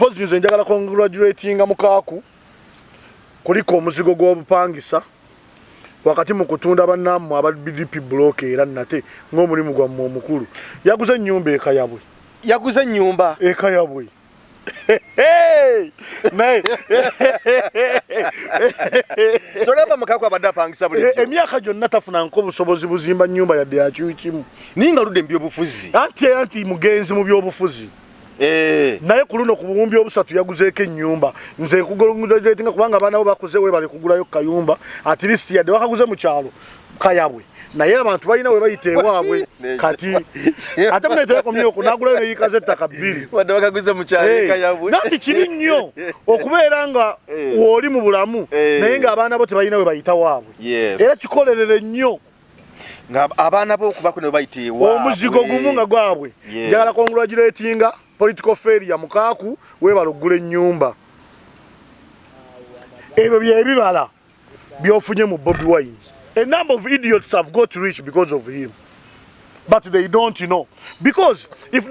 Nze njagala congratulatinga Mukaaku kuliko omuzigo gw'obupangisa wakati mu kutunda bannammwe aba BDP block era nate ng'omulimu gwammwe omukulu. Yaguze ennyumba ekayabwe. Yaguze ennyumba ekayabwe. Togamba Mukaaku abadde apangisa bulijjo. Emyaka gyonna tafuna obusobozi buzimba nnyumba yadde yakyukimu. Ninga ludde mbyobufuzi. Anti mugenzi mu byobufuzi. Naye ku luno ku buwumbi obusatu yaguzeeko ennyumba. Nze nkugulatinga kubanga abaana bo bakuze webale kugulayo kayumba. At least yadde wakaguze mu kyalo kayabwe. Naye abantu balina we bayita ewaabwe kati ate muneetera komyo okunagulayo ne yikaze ettaka bbiri. Wadde bakaguze mu kyalo kayabwe. Nanti kibi nnyo okubeera nga w'oli mu bulamu naye ng'abaana bo tebalina we bayita waabwe. Era kikolerere nnyo. Abaana bo okuba ne bayita ewaabwe. Omuzigo gumu nga gwabwe. Njagala congratulatinga political failure Mukaaku webala oggula ennyumba. Ebyo byebibala byofunye mu Bobi Wine. A number of idiots have got rich because of him, but they don't know. Because if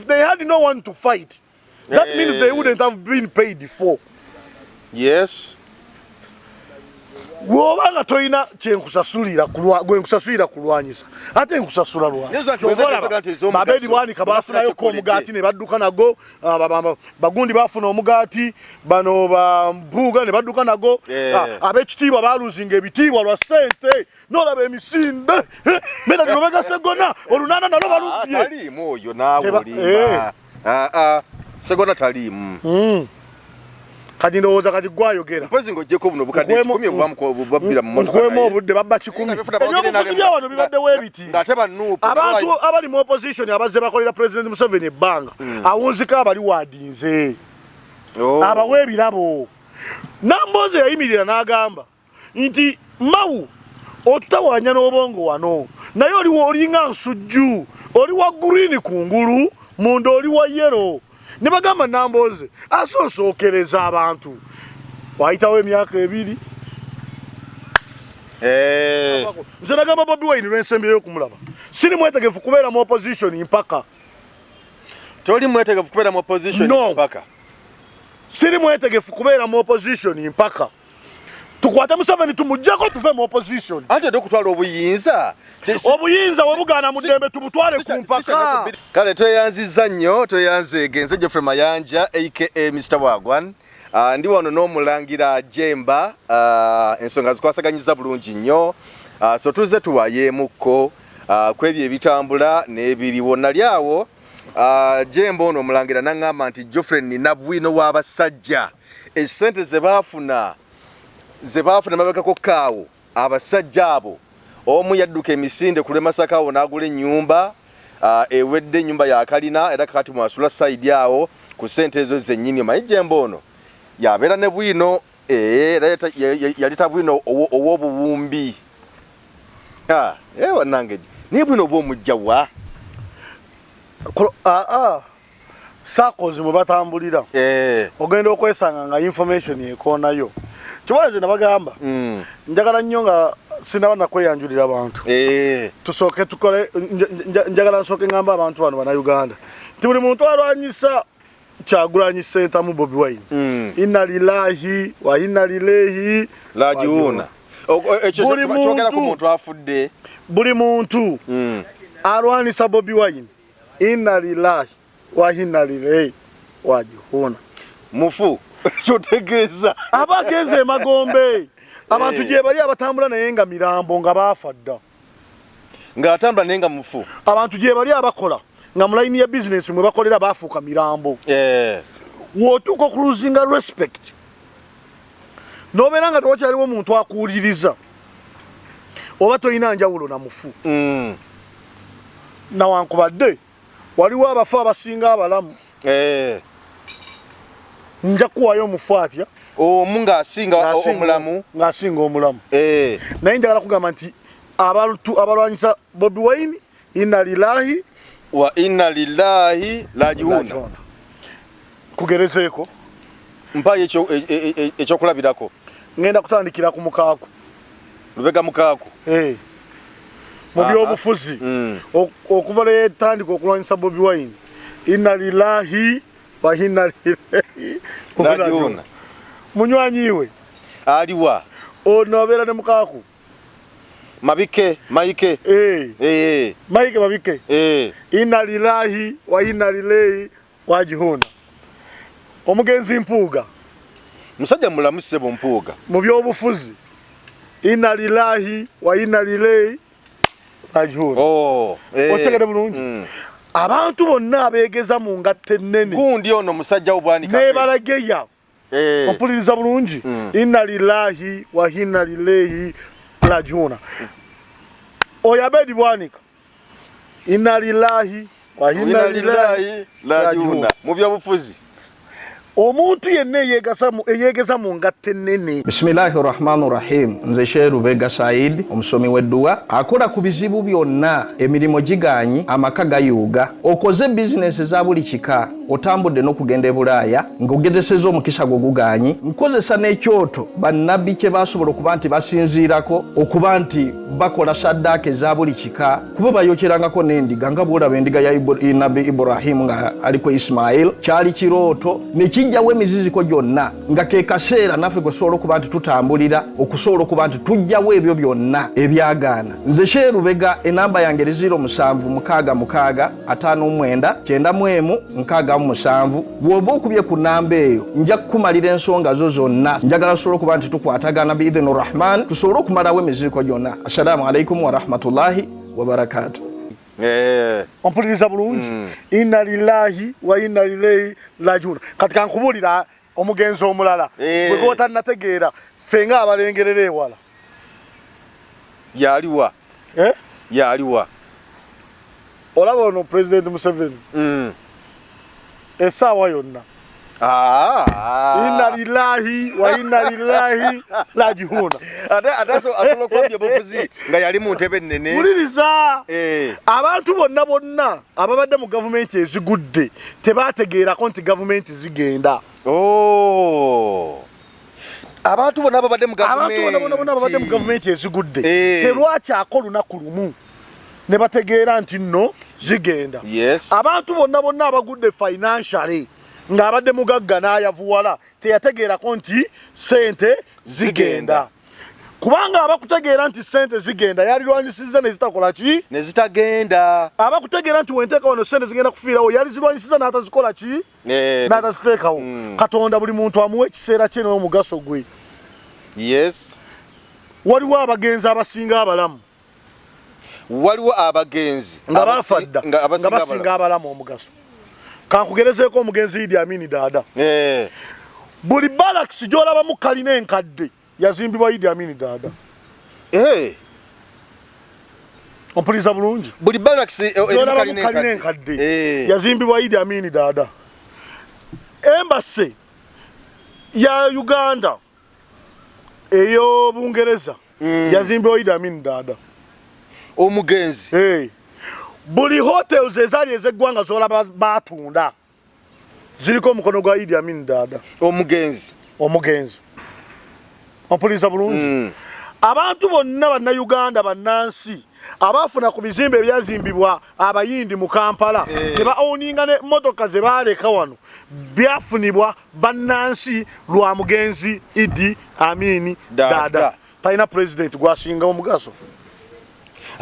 they had no one to fight, that means they wouldn't have been paid for. Yes. Wobanga toyina kyenkusasulira gwenkusasulira kulwanyisa ate nkusasula lwanyisa mabedi bwanika bafunayo ko omugati ne badduka nago bagundi bafuna omugati bano bambuga ne badduka nago ab'ekitiibwa baluzinga ebitiibwa lwa Sente n'olaba emisinde mena nobega segona olunana nalo balubye taliimu oyo naawe olimba segona taliimu kati ndowooza kati gwayogera mpozi ng'oggyeko buno bukadde 10 obwabbira mu mmotoka nkwemu obudde babba 10 ebyobufuzi bya wano bibaddewo ebiti ng'ate bannuupu abantu abali mu opposition abazze bakolera President Museveni ebbanga awunzika abali waadinze abawe ebirabo Namboze yayimirira n'agamba nti mawu otutawaanya n'obongo wano naye olinga nsujju oli wa green kungulu munda oli wa yellow. Ne bagamba Namboze asosookereza abantu wayitawo emyaka ebiri nze nagamba Bobi Wine lw'ensembyeyo okumulaba siri mwetegefu kubeera mu opposition mpaka toli mwetegefu kubeera mu opposition mpaka siri mwetegefu kubeera mu opposition mpaka tukwate Museveni tumujjako tuve mu opposition ate okutwala obuyinza webugaana mu ddembe tubutwale ku mpaka kale tweyanziza nnyo tweyanzeegenze Geoffrey Mayanja aka Mr. Wagwan ndi wano n'omulangira Jemba ensonga zikwasaganyiza bulungi nnyo so tuze tuwayeemukko kwebyo ebitambula n'ebiriwo nali awo Jemba ono omulangira n'aŋŋamba nti Geoffrey nina bwino w'abasajja essente ze baafuna mabegako kaawo abasajja abo omu yadduka emisinde kule Masaka awo n'agula ennyumba ewedde ennyumba ya kalina era kakati mwasula side awo ku ssente ezo zennyini maye Jemba ono yabeera ne bwino era yaleta bwino ow'obuwumbi wannange niye bwino oba omujjawa sakozi mwe batambulira ogenda okwesanga nga information ekoonayo kibaleze nabagamba njagala nnyo nga sinaba nakweyanjulira abantu tusooke tukole njagala nsooke ngamba abantu bano bannayuganda nti buli muntu alwanyisa Kyagulanyi Ssentamu Bobi Wine inna lillahi wa inna ilaihi rajiuna ekyo kyogera ku muntu afudde buli muntu alwanisa Bobi Wine inna lillahi wa inna ilaihi rajiuna mufu kyotegeeza abagenze emagombe abantu gye bali abatambula naye nga mirambo nga baafa dda ng'atambula naye nga mufu abantu gye bali abakola nga mu layini ya business mwe bakolera baafuuka mirambo w'otuuka okuluzinga respect n'obeera nga tewakyaliwo omuntu akuwuliriza oba tolina njawulo na mufu nawankubadde waliwo abafu abasinga abalamu nja kuwayo omufu atya omu ng'asinga omulamu naye njagala kugamba nti abantu abalwanyisa Bobi Wine inna lillahi wa inna lillahi rajiuna kugerezeeko mpayo ekyokulabirako ngenda kutandikira ku Mukaaku lubega Mukaaku mu byobufuzi okuva lwe yatandika okulwanyisa Bobi Wine inna lillahi wa inna lillahi Rajiuna. Munywanyiwe aliwa ono abera ne Mukaaku Mabike Maike Maike Mabike inna lillahi wa inna ilaihi rajiuna omugenzi Mpuuga musajja mulamuse bo Mpuuga mu byobufuzi inna lillahi wa inna ilaihi rajiuna otegere bulungi abantu bonna abeegeza mu ngatte nnene gundi ono musajja obwanika ne balageya opuliriza bulungi inna lillahi wa inna ilaihi rajiuna oyabedi bwanika inna lillahi wa inna ilaihi rajiuna mu byobufuzi omuntu yenna eyegeza mu ngatte nnene. Bismillahirrahmanirrahim. Nze Sheru Bega Said omusomi w'edduwa akola ku bizibu byonna emirimu giganyi amaka gayuuga okoze bizinesi za buli kika otambudde n'okugenda e Bulaaya ng'ogezesezza omukisa gwo guganyi nkozesa n'ekyoto bannabbi kye basobola okuba nti basinziirako okuba nti bakola saddaaka eza buli kika kuba bayokerangako n'endiga nga bw'olaba endiga ya nabbi Ibrahim nga aliko Ismail kyali kirooto kijjawo emiziziko gyonna nga ke kaseera naffe gwe sobola okuba nti tutambulira okusobola okuba nti tujjawo ebyo byonna ebyagaana. Nze Sheru Bega enamba yange 0756599197 bw'oba okubye ku namba eyo nja kukumalira ensonga zo zonna njagala sobola okuba nti tukwatagana biidhini rahman tusobole okumalawo emiziziko gyonna. Assalamu alaikum warahmatullahi wabarakatuh. Ompuliriza bulungi inna lillahi wa inna ilaihi rajiuna katika nkubulira omugenzi omulala bwe gota nategeera fenga abalengerere ewala yaliwa olaba ono president Museveni esawa yonna inna lillahi wa inna ilaihi rajiuna adaso asolo kwambye bofuzi nga yali mu ntebe nnene muliriza abantu bonna ababadde mu government ezigudde tebategeerako nti government zigenda abantu bonna ababadde mu government ezigudde terwakyako lunaku lumu ne bategeera nti nno zigenda abantu bonna abagudde financially nga abadde mugagga n'ayavuwala teyategeerako nti sente zigenda kubanga abakutegeera nti sente zigenda yalirwanyisiza ne zitakola ki ne zitagenda abakutegeera nti wenteeka wano sente zigenda kufiirawo yalizirwanyisiza n'atazikola ki n'ataziteekawo Katonda buli muntu amuwa ekiseera kye n'omugaso gwe waliwo abagenzi abasinga abalamu waliwo abagenzi nga bafadda nga basinga abalamu omugaso kankugerezeeko omugenzi Idi Amin Dada buli barracks gy'olabamu kalina enkadde yazimbibwa Idi Amin Dada ompuliriza bulungi buli barracks kalina enkadde yazimbibwa Idi Amin Dada Embassy ya Uganda eyo Bungereza yazimbibwa Idi Amin Dada omugenzi buli hotels ezali ezeggwanga zolaba batunda ziliko omukono gwa Idi Amin Dada omugenzi ompuliriza bulungi abantu bonna bannayuganda bannansi abafuna ku bizimbe ebyazimbibwa abayindi mu Kampala teba owninga ne motoka ze baleka wano byafunibwa bannansi lwa mugenzi Idi Amin Dada talina president gwasinga omugaso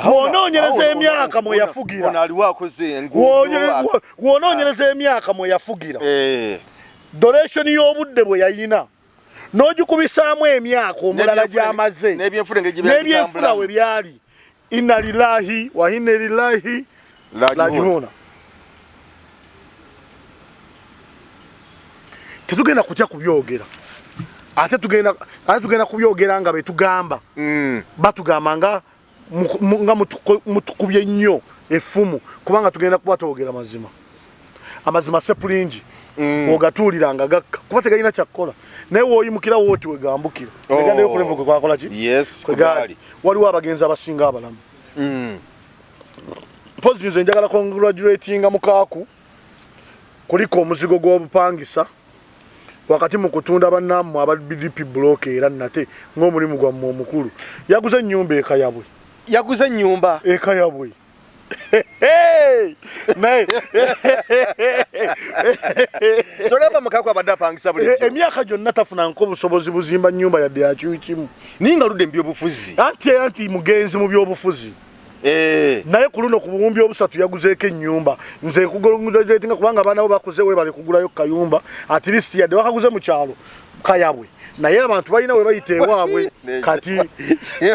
Wononyereza emyaka mwe yafugira. Onaliwa akoze engudo. Wononyereza emyaka mwe yafugira. Donation y'obudde bwe yayina. N'ogikubisaamu emyaka omulala gy'amaze. N'ebyefuna we byali. Inna lillahi wa inna ilaihi rajiuna. Tetugenda kutya kubyogera. Ate tugenda kubyogera nga betugamba. Batugamba nga mutukubye nnyo effumu kubanga tugenda kuba twogera amazima sepulingi ogatuuliranga gakka kuba tegalina kyakkola naye woyimukira wooti wegambukira egandeyo kulevo gwe kwakola ki waliwo abagenzi abasinga abalamu mpozi nze njagala congratulatinga Mukaaku kuliko omuzigo gw'obupangisa wakati mu kutunda bannammwe aba BDP block era nate ng'omulimu gwammwe omukulu yaguze ennyumba ekayabwe yaguze ennyumba ekayabwe naye kyogamba Mukaaku abadde apangisa bulijjo emyaka gyonna tafunanko obusobozi buzimba nnyumba yadde yakyukimu naye nga ludde mu byobufuzi anti mugenzi mu byobufuzi naye ku luno ku buwumbi obusatu yaguzeeko ennyumba nze nkugulatinga kubanga abaana bo bakuze webale kugulayo kayumba at least yadde bakaguze mu kyalo kayabwe naye abantu balina we bayita ewaabwe kati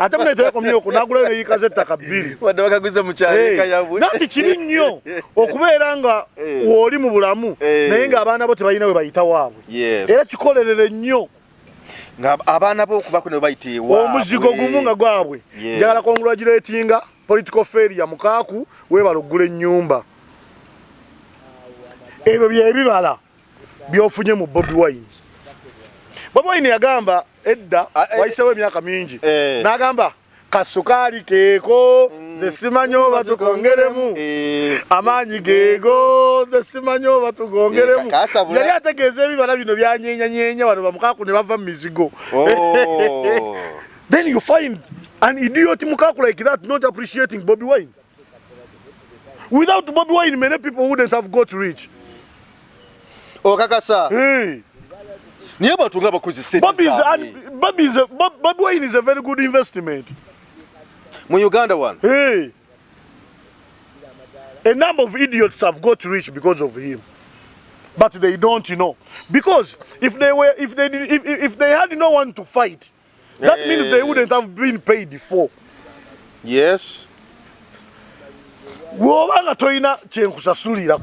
ate muneterekomyo okunagulayo neyikaze ettaka bbiri wadde bakaguze mu kyalo kayabwe nanti kibi nnyo okubeera nga woli mu bulamu naye ng'abaana bo tebalina we bayita waabwe era kikolerere nnyo abaana bo okuba kuno bayita ewaabwe omuzigo gumu nga gwabwe njagala congratulatinga political failure Mukaaku webala oggula ennyumba ebyo byebibala byofunye mu Bobi Wine. Bobi Wine yagamba edda wayisewo emyaka mingi n'agamba kasukaali keeko nze simanyi oba tukongeremu amaanyi geego nze simanyi oba tugongeremu yali ategeeza ebibala bino byanyenyanyenya wano Mukaaku ne bava mu mizigo. Then you find an idiot Mukaaku like that not appreciating Bobi Wine. Without Bobi Wine, many people wouldn't have got rich. Okakasa. Niye bantu nga bakozi sente zaabwe. Bobi Wine is a very good investment. Mu Uganda one. A number of idiots have got rich because of him. But they don't know. Because if they had no one to fight, that means they wouldn't have been paid before. Yes. Wobanga toyina kyenkusasulira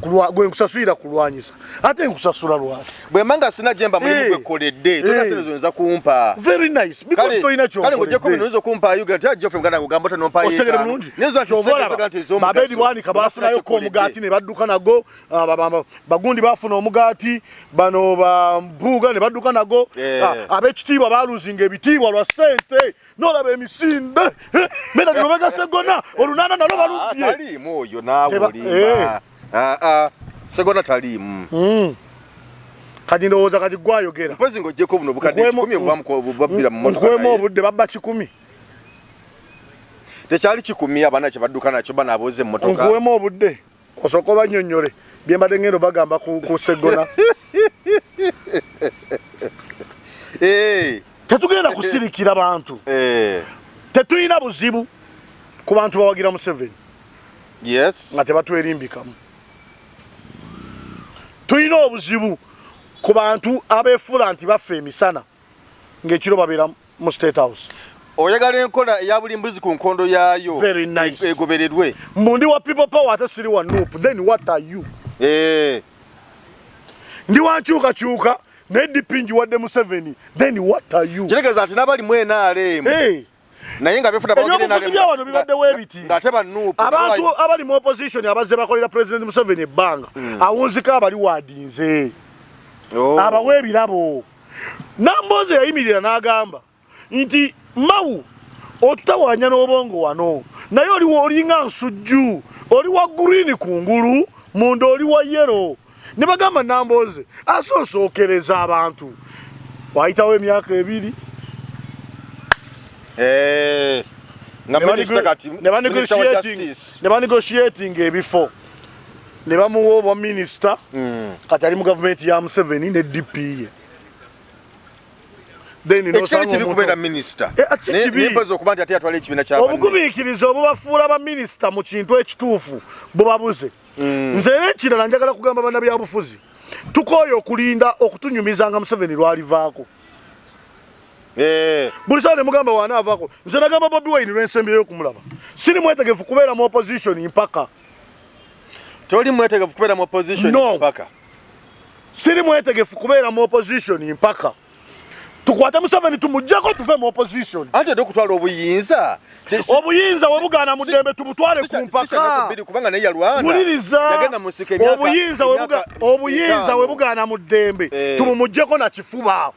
kulwanyisa ate nkusasula lwaki bwe manga sina jemba mulimu gwe koledde tokasene zonza kumpa very nice because toyina kyo kale ngojje ko binozo kumpa Uganda Geoffrey Muganda ngamba to nompa yeta nezo ati mabedi bwani kabafuna yo ko mugati ne badduka nago bagundi bafuna omugati bano ba mbuga ne badduka nago abekitiibwa baluzinga ebitiibwa lwa sente nolaba emisinde mena nobega segona olunana nalo balubye oyo nabulimba segona talimu kati ndowooza kati gwayogera mpozi ng'oggyeko buno bukadde 10 babbira mu mmotoka nkwemu obudde babba 10 tekyali 10 abaana kye badduka nakyo banabooze emmotoka nkwemu obudde osooka obannyonnyole bye mbadde ngendo bagamba ku segona tetugenda kusirikira bantu tetulina buzibu ku bantu bawagira Museveni. Yes. Nga tebatwerimbikamu. Tulina obuzibu ku bantu abeefula nti baffe emisana ng'ekiro babeera mu State House. Oyagala enkola eya bulimbuzi ku nkondo yaayo egoberedwe. Mundi wa people power ate siri wa Nuupu. Then what are you? Ndi wankyukakyuka n'edipingi wadde Museveni. Then what are you? Kitegeeza nti n'abali mu NRM. naye nga befuna bagire na lemo bibadde webiti ngateba Nuupu abantu abali mu opposition abazze bakolera president Museveni ebbanga awunzika abali wadinze abawe ebirabo Namboze yayimirira n'agamba nti mawu otutawanya n'obongo wano naye olinga nsujju oli wa green kungulu munda oli wa yellow ne bagamba Namboze asosookereza abantu wayitawo emyaka 2 nebanegotiating ebifo ne bamuwa obwa minister kati ali mu gavumenti ya Museveni ne DP ye obugumiikiriza obubafuula baminisita mu kintu ekituufu bubabuze nze n'ekirala njagala kugamba bannabyabufuzi tukooye okulinda okutunyumiza nga Museveni lwalivaako buli saa ne mugamba wanaavaako nze nagamba Bobi Wine lw'ensembe y'okumulaba siri mwetegefu kubeera mu opposition mpaka toli mwetegefu kubeera mu opposition mpaka siri mwetegefu kubeera mu opposition mpaka tukwate Museveni tumujjako tuve mu opposition ate dokutwala obuyinza we bugaana mu ddembe tumutwale ku mpaka kubanga naye yalwana yagenda mu nsiko emyaka obuyinza we bugaana mu ddembe tumumujjeko na kifuba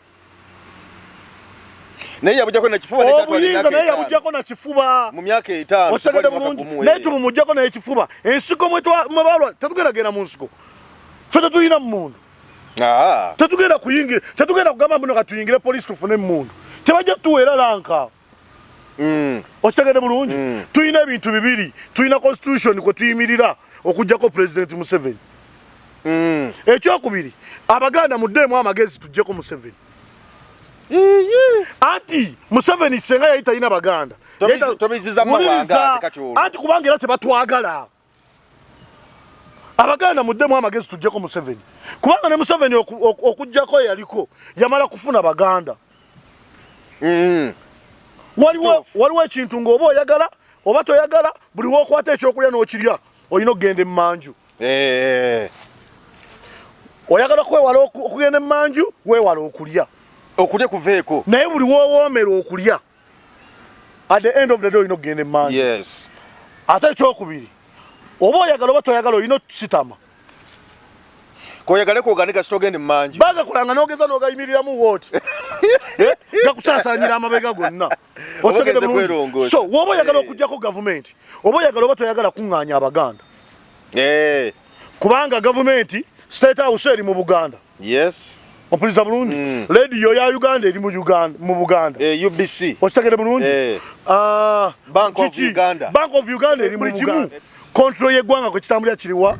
naye yabujjako na kifuba naye yabujjako na kifuba mu myaka 5 otegedde bulungi naye tumumujjako naye kifuba ensiko mwe balwa tetugeragenda mu nsiko ffe tetulina mmundu tetugenda kuyingira tetugenda kugamba muno katuyingire police tufune mmundu tebajja tuweera lanka Okitegedde bulungi. Tuyina ebintu bibiri. Tuyina constitution kwe tuyimirira okujjako President Museveni. Ekyokubiri, Abaganda muddeemu amagezi tujjeko Museveni. Anti Museveni senga yayita ina Baganda. Tobiziza mawanga tekatyo. Anti kubanga era tebatwagala. Abaganda muddeemu amagezi tujjeko Museveni. Kubanga ne Museveni okujjako yaliko yamala kufuna Baganda. Waliwo ekintu ng'oba oyagala oba toyagala buli w'okwata ekyokulya n'okirya olina okugenda emmanju. Oyagala kwewala okugenda emmanju weewala okulya. Okulya kuveeko. Naye buli w'owoomera okulya at the end of the day olina okugenda emmanju. Yes. Ate ekyokubiri oba oyagala oba toyagala olina okusitama. Koyagale kuganika sitogende mmanju. Bagakolanga n'ogeza n'ogayimiriramu wooti. Gakusaasaanyira amabega gonna. Ogeze kwerongoza. So woba oyagala okujjako gavumenti oba oyagala oba toyagala kuŋŋaanya Abaganda. Kubanga gavumenti State House eri mu Buganda. Yes. Ompuliriza bulungi. Radio ya Uganda eri mu Buganda. UBC. Okitegedde bulungi. Bank of Uganda. Bank of Uganda eri mu Buganda. Control y'eggwanga kwe kitambulira kiriwa?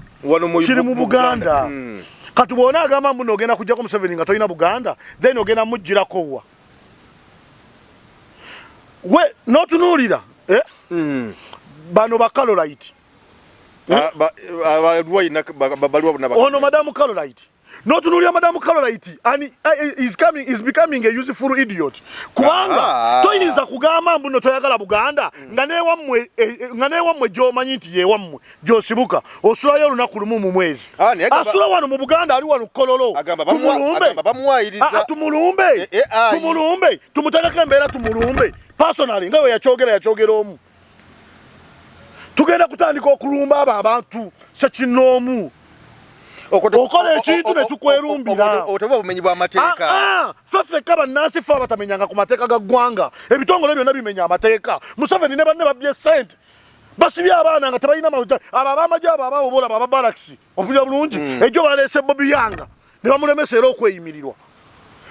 Kiri mu Buganda. Kati bw'ona agamba mbu n'ogenda kujjako Museveni nga tolina Buganda, then ogenda mujjirako wa. We n'otunuulira bano ba Carolite. Ono Madamu Carolite. N'otunuulira Madamu Carolite and is becoming a useful idiot. Kubanga toyinza kugamba mbu no toyagala Buganda nga neewammwe gy'omanyi nti yeewammwe gy'osibuka osulayo olunaku lumu mu mwezi. Asula wano mu Buganda ali wano Kololo. Tumulumbe tumutegeko embeera tumulumbe personally nga we yakyogera omu. Tugenda kutandika okulumba abo abantu sekinoomu. Okola ekintu ne tukwerumbira. Otoba bumenyi bwa mateeka. Ffeffekka bannansi ffe abatamenyanga ku mateeka ga ggwanga. Ebitongole byonna bimenya amateeka. Museveni ne banne babbye ssente. Basibye abaana nga tebalina mawuta. Abo ab'amagye abo abawobola aba Barracks. Ompulira bulungi. Ejjo baleese Bobi Yanga ne bamulemesa era okweyimirirwa.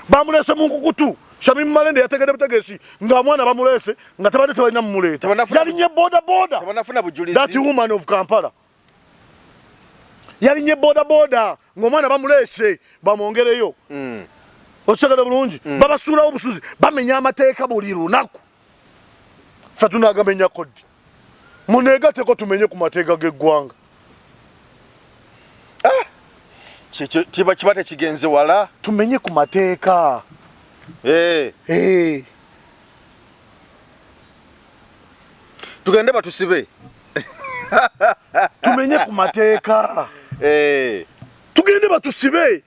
Bamuleese mu nkukutu. Shamim Malende yategedde butegeesi nga mwana bamuleese nga tebadde tebalina mumuleeta. Yalinye boda. Tebanafuna bujulizi. That woman of Kampala. Yalinye boda ng'omwana bamuleese bamwongereyo. Okitegedde bulungi. Babasuulawo obusuzi bamenya amateeka buli lunaku. Ffe tunaagamenya kodi. Muneegatteko tumenye ku mateeka g'eggwanga. Kiba tekigenze wala. Tumenye ku mateeka. Tugende batusibe. Tumenye ku mateeka. Tugende batusibe.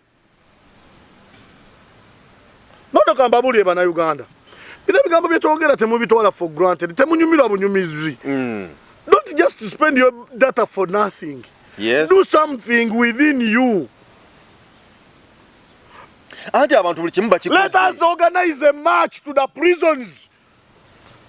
Nono kamba buli bana Uganda. Bino bigambo byetwogera temubitwala for granted. Temunyumirwa bunyumizi. Don't just spend your data for nothing. Yes. Do something within you. Anti abantu buli kimu bakikoze. Let us organize a march to the prisons.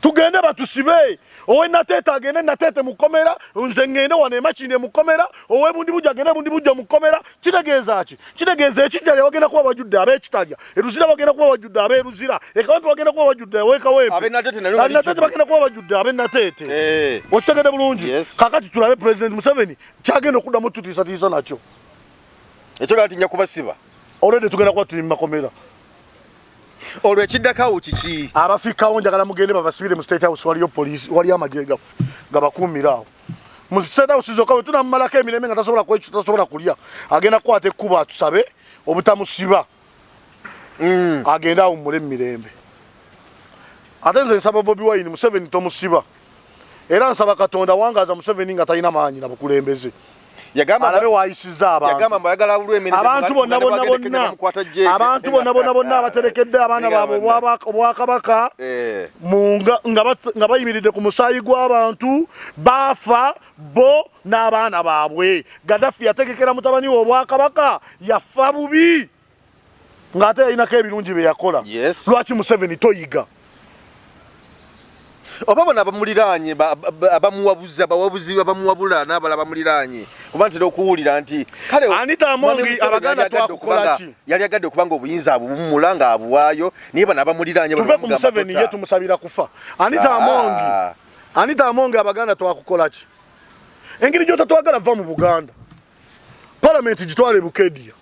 Tugende batusibe. Owe natete agende natete mukomera, nze ngende wano emachine mukomera, owe bundi bujja agende bundi bujja mukomera. Kitegeeza ki? Kitegeeza ekitali bagenda kuba bajudde abekitalya. Eruzira bagenda kuba bajudde aberuzira. Ekawempe bagenda kuba bajudde awekawempe. Abenatete nalyo bali. Natete bagenda kuba bajudde abenatete. Okitegedde bulungi. Kakati tulabe President Museveni kyagenda okuddamu tutiisatiisa nakyo. Ekyo kati nja kubasiba. Already tugenda kuba tuli mu makomera. Olwo ekiddakawo kiki? Abafikawo njagala mugende babasibire mu State House waliyo police wali amagye gabakuumira awo. Mu State House zokka bwe tunammalako emirembe nga tasobola kwekyo tasobola kulya. Agenda kukwata ekkuba atusabe obutamusiba. Agenda awummule emirembe. Ate nze nsaba Bobi Wine Museveni tomusiba. Era nsaba Katonda wangaaza Museveni nga talina maanyi na bukulembeze. Alabe waayisiza abantu. Yagamba mbayagala abulwe emirembe. Abantu bonna abaterekedde abaana baabwe obwakabaka nga bayimiridde ku musaayi gw'abantu baafa bo n'abaana baabwe. Gaddafi yategekera mutabani we obwakabaka yafa bubi ng'ate yalinako ebirungi bye yakola. Lwaki Museveni toyiga? Oba bona abamuliraanye abamuwabuzi abawabuzi abamuwabula n'abala abamuliraanye kuba ntera okuwulira nti kale Anita Amongi Abaganda twakukola ki? Yali agadde okubanga obuyinza abumula nga abuwaayo naye bano abamuliraanye tuve ku Museveni ye tumusabira kufa. Anita Amongi Anita Amonge abaganda twakukola ki? Engiri gyota twagala va mu Buganda. Parliament gitwale Bukedia.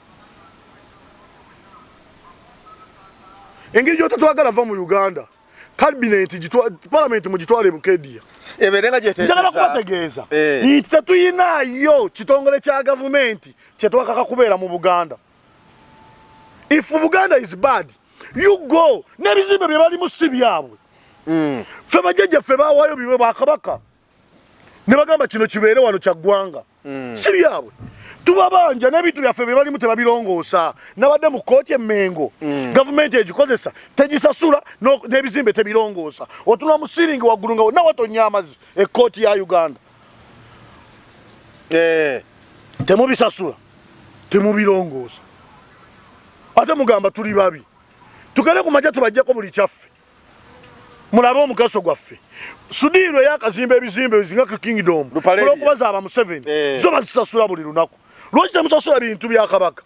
Engiri gyota twagala va mu Uganda. Cabinet Parliament mu gitwale Bukedia. Eberenga jetesesa. Njagala kubategeeza. Nti tetuyinayo kitongole kya government kye twakaka kubeera mu Buganda. If Buganda is bad, you go. Nebizimbe bye bali mu si byabwe. Fe bajjajja fe bawaayo bibe bakabaka. Ne bagamba kino kibeere wano kya ggwanga. Si byabwe. Tubabanja n'ebintu byaffe bye balimu tebabirongoosa. Nabadde mu kkooti emmengo. Gavumenti egikozesa tegisasula n'ebizimbe tebirongoosa. Otunula mu siringi waggulu nga wonna watonya amazzi ekkooti ya Uganda. Temubisasula. Temubirongoosa. Ate mugamba tuli babi. Tugende ku majja tubajjako buli kyaffe. Mulabe omugaso gwaffe. Sudiiro yakazimba ebizimbe ebizinga ku Kingdom. Olw'okubaza aba Museveni. Zo bazisasula buli lunaku. Lwaki temusasula bintu bya Kabaka?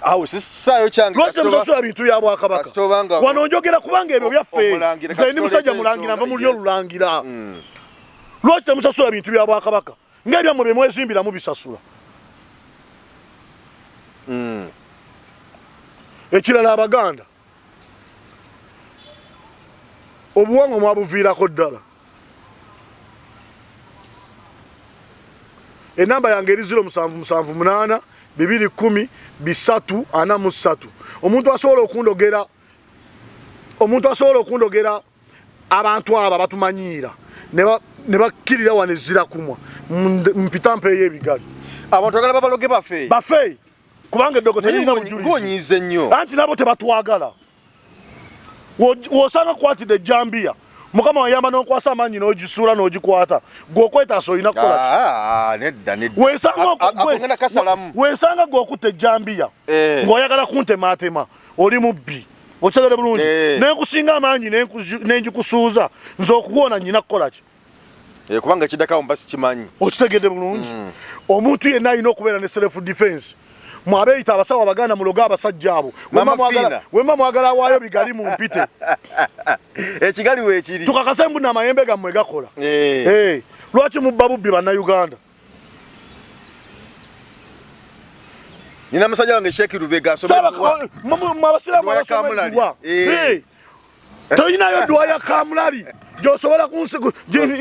Awo sisayo kyange. Lwaki temusasula bintu bya Bwakabaka? Wano njogera kubanga ebyo byaffe. Nze ndi musajja mulangira nva muli olulangira. Lwaki temusasula bintu bya Bwakabaka? Ng'ebyammwe bye mwezimbira mubisasula. Ekirala Abaganda. Obuwangwa mwabuviirako ddala. Enamba yange eri 0778 210 343. Omuntu asobola okundogera abantu aba batumanyiira ne bakkirira wano ezira kumwa mpita mpeeyo ebigali. Abantu agala babaloge baffe kubanga eddogo terina bujulizi. Gonyize nnyo. Anti nabo tebatwagala. Wosanga kwatidde Jambia. Mukama wayamba n'okwasa amaanyi n'ogisuula n'ogikwata. Gw'okwetaasa olina kukola ki? Nedda. Weesanga gw'okutte Jambia. Ng'oyagala kuntemaatema. Oli mubbi. Okitegedde bulungi. N'enkusinga amaanyi n'engikusuuza. Nze okuwona nnyina kukola ki? Kubanga ekiddako mba sikimanyi. Okitegedde bulungi. Omuntu yenna alina okubeera ne self defense. Mwabeeyita abasawo Abaganda muloga abasajja abo. Wemma mwagala waayo bigali mu mpite. Ekigali weekiri. Tukakase mbu n'amayembe gammwe gakola. Lwaki mubba bubbi bannayuganda? Nina musajja wange Sheikh Rubega asomebwa. Mwabasiraamu abasomebwa. Toyinayo dduwa ya Kamulali. Gy'osobola kunsiku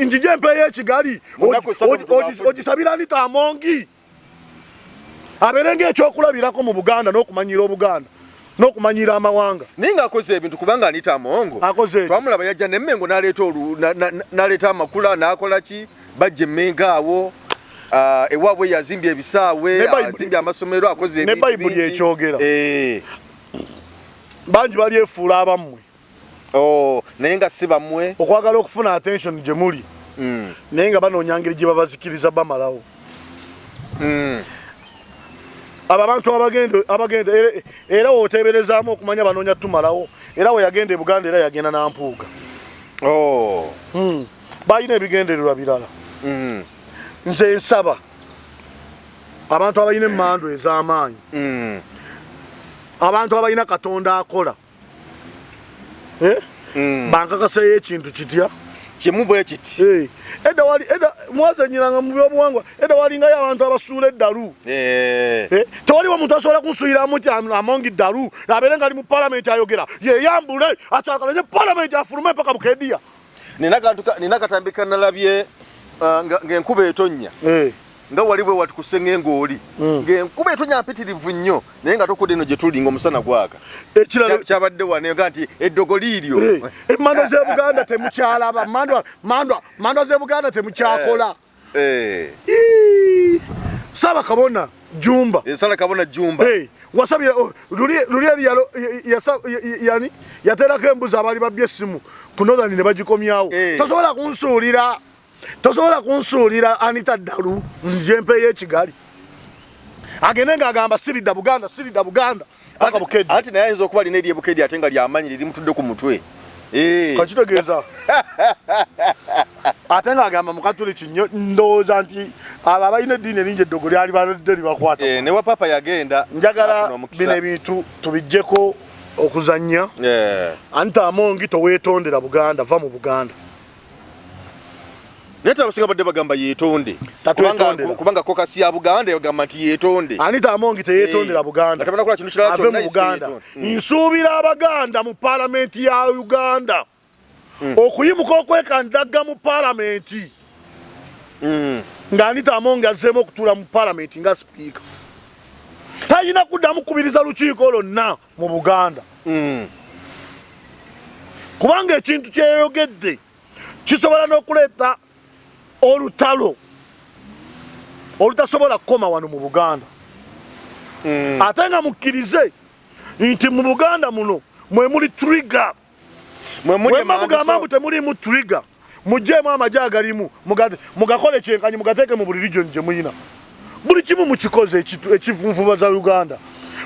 njije empeeyo ekigali. Ogisabira Anita Amongi. Aberenge ekyokulabirako mu Buganda n'okumanyira Obuganda n'okumanyira amawanga. Ninga akoze ebintu kubanga Anita Amongo. Twamulaba yajja n'emmengo n'aleeta amakula n'akola ki bajja emmenga awo. Ewaabwe yazimbye ebisaawe, azimbye amasomero, akoze ebintu bingi. Ne Bayibuli ekyogera. Bangi bali efuula abammwe. Naye nga si bammwe. Okwagala okufuna attention gye muli. Naye nga banoonya ngeri gye babazikiriza bamalawo. Abantu abagenda era woteberezaamu okumanya banoonya tumalawo. Era we yagenda e Buganda era yagenda n'ampuuga. Balina ebigendererwa birala. Nze nsaba abantu abalina emmando ez'amaanyi. Abantu abalina Katonda akola. Bankakaseyo ekintu kitya? Kimu bwe kiti. Edda mwazanyiranga mu byobuwangwa. Edda walingayo abantu abasuula eddalu. Tewaliwo omuntu asobola kunsuuliramu Amongi eddalu. Abeere nga ali mu Palamenti ayogera. Yeyambule akyakalanye Palamenti afulume paka Bukedia. Nina katambi kanalabye ng'enkuba etonnya. Nga wali bwe wati kusenga eng'oli. Ng'enkuba etonnya mpitirivu nnyo naye nga tokudde eno gye tuli ng'omusana gwaka. Kyabadde wano nga nti eddogo liiryo. Emmando z'e Buganda temukyalaba. Mando z'e Buganda temukyakola. Saba Kabona Jumba. Sala Kabona Jumba. Wasabye luli yani yaterako embuzi abaali babbye essimu ku Northern ne bagikomyawo. Tosobola kunsuulira Anita Dalu nje mpeeyo ekigali. Agende ng'agamba siridda Buganda. Ati naye ayinza okuba alina eri Bukedia ate nga ly'amaanyi liri mutudde ku mutwe. Kakitegeeza. Ate ng'agamba Mukatuliki nnyo ndowooza nti abo abalina eddiini eringi eddogo lyali balidde libakwata. Ne wa papa yagenda. Njagala bino ebintu tubijjeko okuzannya. Anita Amongi toweetondera Buganda, va mu Buganda. Neta abasinga badde bagamba yeetonde. Kubanga kokasi ya Buganda yagamba nti yeetonde. Anita Amongi teyetondera Buganda. Natabana kola kintu kirala kyonna Buganda. Nsuubira Abaganda mu parliament ya Uganda. Okuyimuka okwekandaga mu parliament. Nga Anita Amongi azzeemu okutuula mu parliament nga speaker. Tayina kuddamu kubiriza lukiiko lwonna mu Buganda. Kubanga ekintu kyeyogedde kisobola n'okuleeta olutalo olutasobola kukoma wano mu Buganda. Ate nga mukkirize nti mu Buganda muno mwe muli trigger. Mwe mugamba mbu temulimu trigger. Mujjeemu amagye agalimu mugakole kyenkanyi mugateeke mu buli region gye muyina. Buli kimu mukikoze ekivunvuba za Uganda.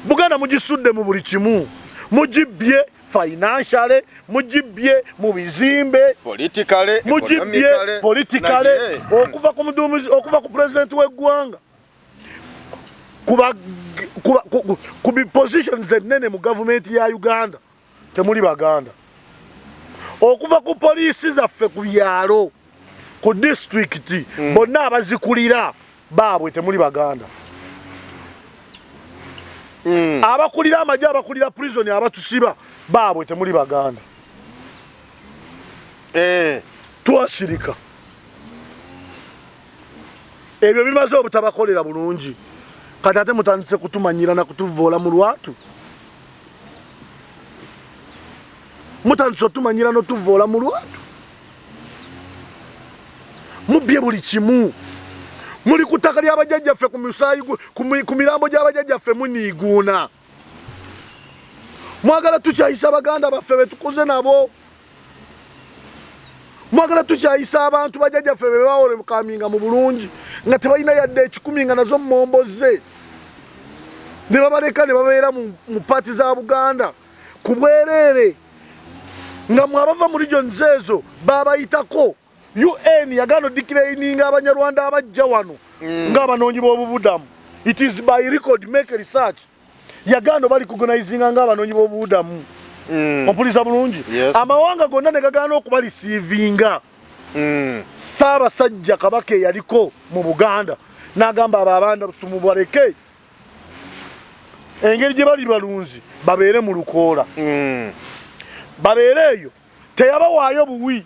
Buganda mugisudde mu buli kimu. Mugibye financially, mujibye mu bizimbe, politically, mujibye politically, okuva ku president w'eggwanga. Kuba positions ennene mu government ya Uganda temuli Baganda. Okuva ku poliisi zaffe ku byalo, ku district, bonna abazikulira baabwe temuli Baganda. Abakulira amagye abakulira prison abatusiba baabwe temuli Baganda. Twasirika. Ebyo bimaze obutabakolera bulungi. Kati ate mutandise kutumanyira na kutuvoola mu lwatu. Mutandise otumanyira n'otuvoola mu lwatu. Mubbye buli kimu. Muli kutaka ly'abajjajjaffe ku musaayi ku mirambo gy'abajjajjaffe muniiguuna. Mwagala tukyayisa Abaganda baffe be tukuze nabo. Mwagala tukyayisa abantu bajjajjaffe be bawole mukaminga mu bulungi nga tebalina yadde ekikumi nga nazo mmomboze. Ne babaleka ne babeera mu paati za Buganda ku bwereere nga mwabava mu regions ezo babayitako. UN yagano declininga Abanyarwanda abajja wano ng'abanoonyi b'obubudamu. It is by record, make research. Yagano bali kugonaizinga ng'abanoonyi b'obubudamu. Ompulisa bulungi. Amawanga gonna ne gagaana okubalisiivinga. Ssaabasajja Kabaka yaliko mu Buganda n'agamba ababanda tumubaleke. Engeri gye bali balunzi babeere mu lukoola. Babeere eyo teyabawaayo buwi.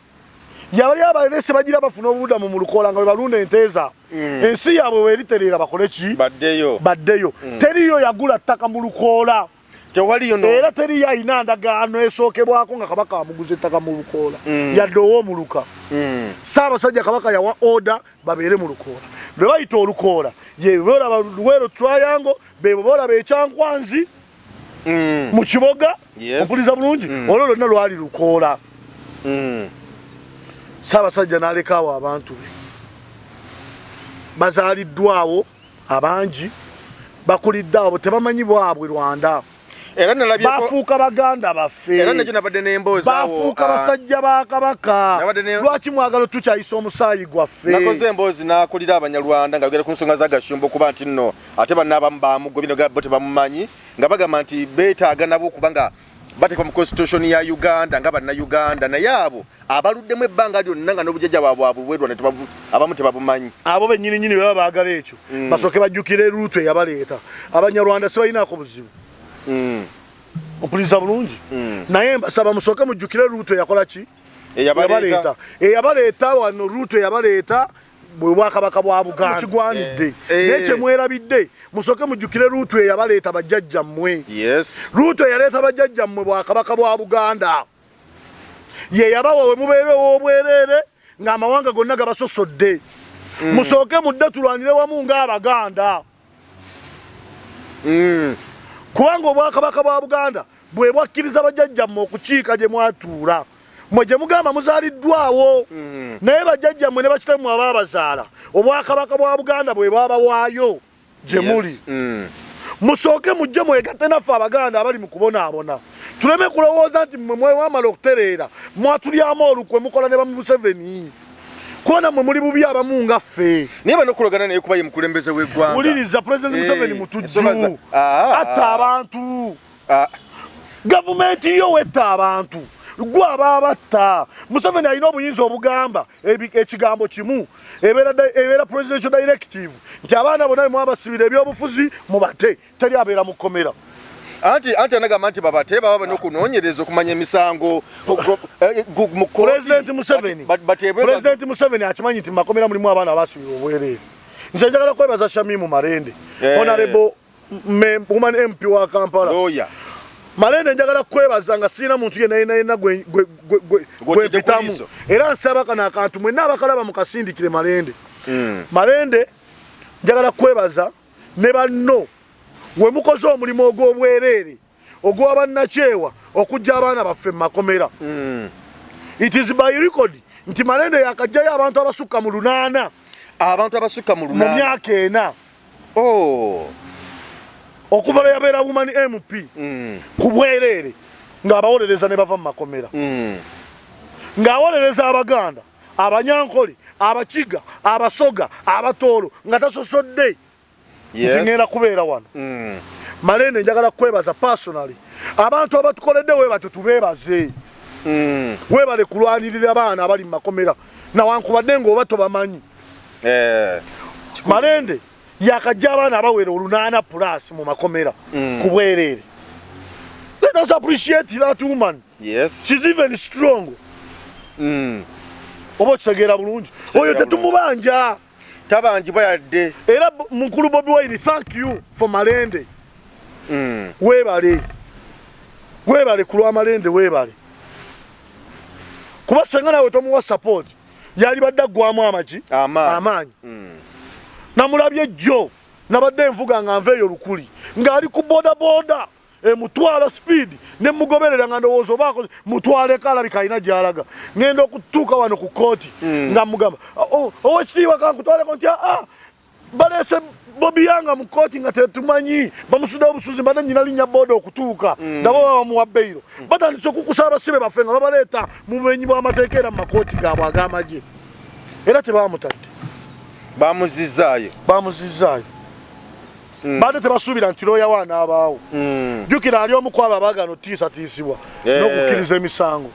Yabali abalese bagira bafuna obudamu mu lukoola nga balunda enteeza. Ensi yaabwe weeriterera bakole ki? Baddeyo. Teriyo yagula ttaka mu lukoola. Tewaliyo no. Era teriyo ayina ndagaano esookebwako nga Kabaka amuguze ettaka mu lukoola. Yadde ow'omuluka. Ssaabasajja Kabaka yawa order babeere mu lukoola. Lwe bayita olukoola ye boolaba Luweero Triangle, be boolaba ekyankwanzi mu kiboga. Opuliza bulungi. Olwo lwonna lwali lukoola. Ssaabasajja n'alekaawo abantu be. Bazaaliddwawo abangi bakulidde abo tebamanyi bwabwe Rwanda. Era nalabye bafuuka Baganda baffe. Era najjo nabadde n'emboozi awo. Bafuuka basajja ba Kabaka. Lwaki mwagala tukyayisa omusaayi gwaffe? Nakoze emboozi n'akulira Abanyarwanda nga bagera ku nsonga za Gashumba okuba nti nno ate bannabamu bamuggo bino bo tebamumanyi nga bagamba nti beetaaga nabo kubanga batekwa mu constitution ya Uganda nga bannayuganda naye abo abaluddemu ebbanga lyonna nga n'obujjajja bwabwe abubwerwa abamu tebabumanyi. Abo bennyini baba baagala ekyo basooke bajjukire ruutu eyabaleeta. Abanyarwanda sibalinaako buzibu. Opuliza bulungi. Naye mbasaba musooke mujjukire ruutu eyakola ki? Eyabaleeta wano ruutu eyabaleeta bwe Bwakabaka bwa Buganda kigwanidde. Naye kye mwerabidde musooke mujjukire ruutu eyabaleeta bajjajjammwe. Ruutu eyaleeta bajjajjammwe Bwakabaka bwa Buganda. Ye yabawa we mubeere obwereere ng'amawanga gonna gabasosodde. Musooke mudde tulwanire wamu ng'Abaganda. Kubanga Obwakabaka bwa Buganda bwe bwakkiriza bajjajjammwe okukiika gye mwatuula. Mwe gye mugamba muzaaliddwawo. Naye bajjajjammwe ne bakitammwe abaabazaala Obwakabaka bwa Buganda bwe bwabawaayo gye muli. Musooke mujje mwegatte naffe Abaganda abali mu kubonaabona. Tuleme kulowooza nti mmwe mwewamala okutereera mwatulyamu olukwe mukola ne ba Museveni. Kona mwe muli bubi abamu nga ffe. Naye bano kulogana naye kuba ye mukulembeze w'eggwanga. Muliriza President Museveni mutujju. Atta abantu. Gavumenti yo wetta abantu. gwa babatta Museveni alina obuyinza obugamba ekigambo kimu ebeera presidential directive nti abaana bonna mwabasibira ebyobufuzi mubate teri abeera mukomera anti anagamba nti babate baba nokunoonyereza okumanya emisango President Museveni akimanyi nti makomera mulimu abaana abasibira obwereere nze njagala kwebaza Shamimu Marende honorable woman MP wa Kampala Marende njagala kwebaza nga sirina muntu yenna gwe bitamu era nsaba kana akantu mwenna abakalaba mukasindikire Marende Marende njagala kwebaza ne banno we mukoze omulimu ogw'obwereere ogw'abannakyewa okujja abaana baffe mu makomera it is by record nti Marende yakajjayo abantu abasukka mu 8 mu myaka 4 okuva lwe yabeera woman MP ku bwereere ng'abawolereza ne bava mu makomera ng'awolereza Abaganda Abanyankole Abakiga Abasoga Abatoolo nga tasosodde ngenda kubeera wano Marende njagala kwebaza personally abantu abatukoledde webatu tubebaze webale kulwanirira abaana abali mu makomera nawankubadde ng'oba tobamanyi Marende yakajja abaana abawera 8+ mu makomera ku bwereere. Let us appreciate that woman. Yes. She's even strong. Obo kitegeera bulungi oyo tetumubanja tabanjibwa yadde era mukulu Bobi Wine thank you for Marende webale kulwa Marende webale kuba senga nawe tomuwa support yali badda gwamu amaanyi namulabye jjo nabadde envuga nga nveeyo lukuli ng'ali ku boda mutwala speed ne mugoberera nga ndowooza obaako mutwale kalabika alina gy'alaga ngenda okutuuka wano ku kooti nga mugamba owekitiibwa kankutwaleko nti baleese Bobi Yanga mu kooti nga tetumanyi bamusudde obusuzi mbadde nnyina linnya boda okutuuka nabo baba bamuwa beyiro batandise okukusa abasibe baffe nga babaleeta mu bumenyi bw'amateeka era mu makooti gaabwe ag'amagye era tebaamutadde bamuzizaayo bade tebasuubira nti looya waana abaawo jjukira ali omu kwabo abaagana otiisatiisibwa n'okukkiriza emisango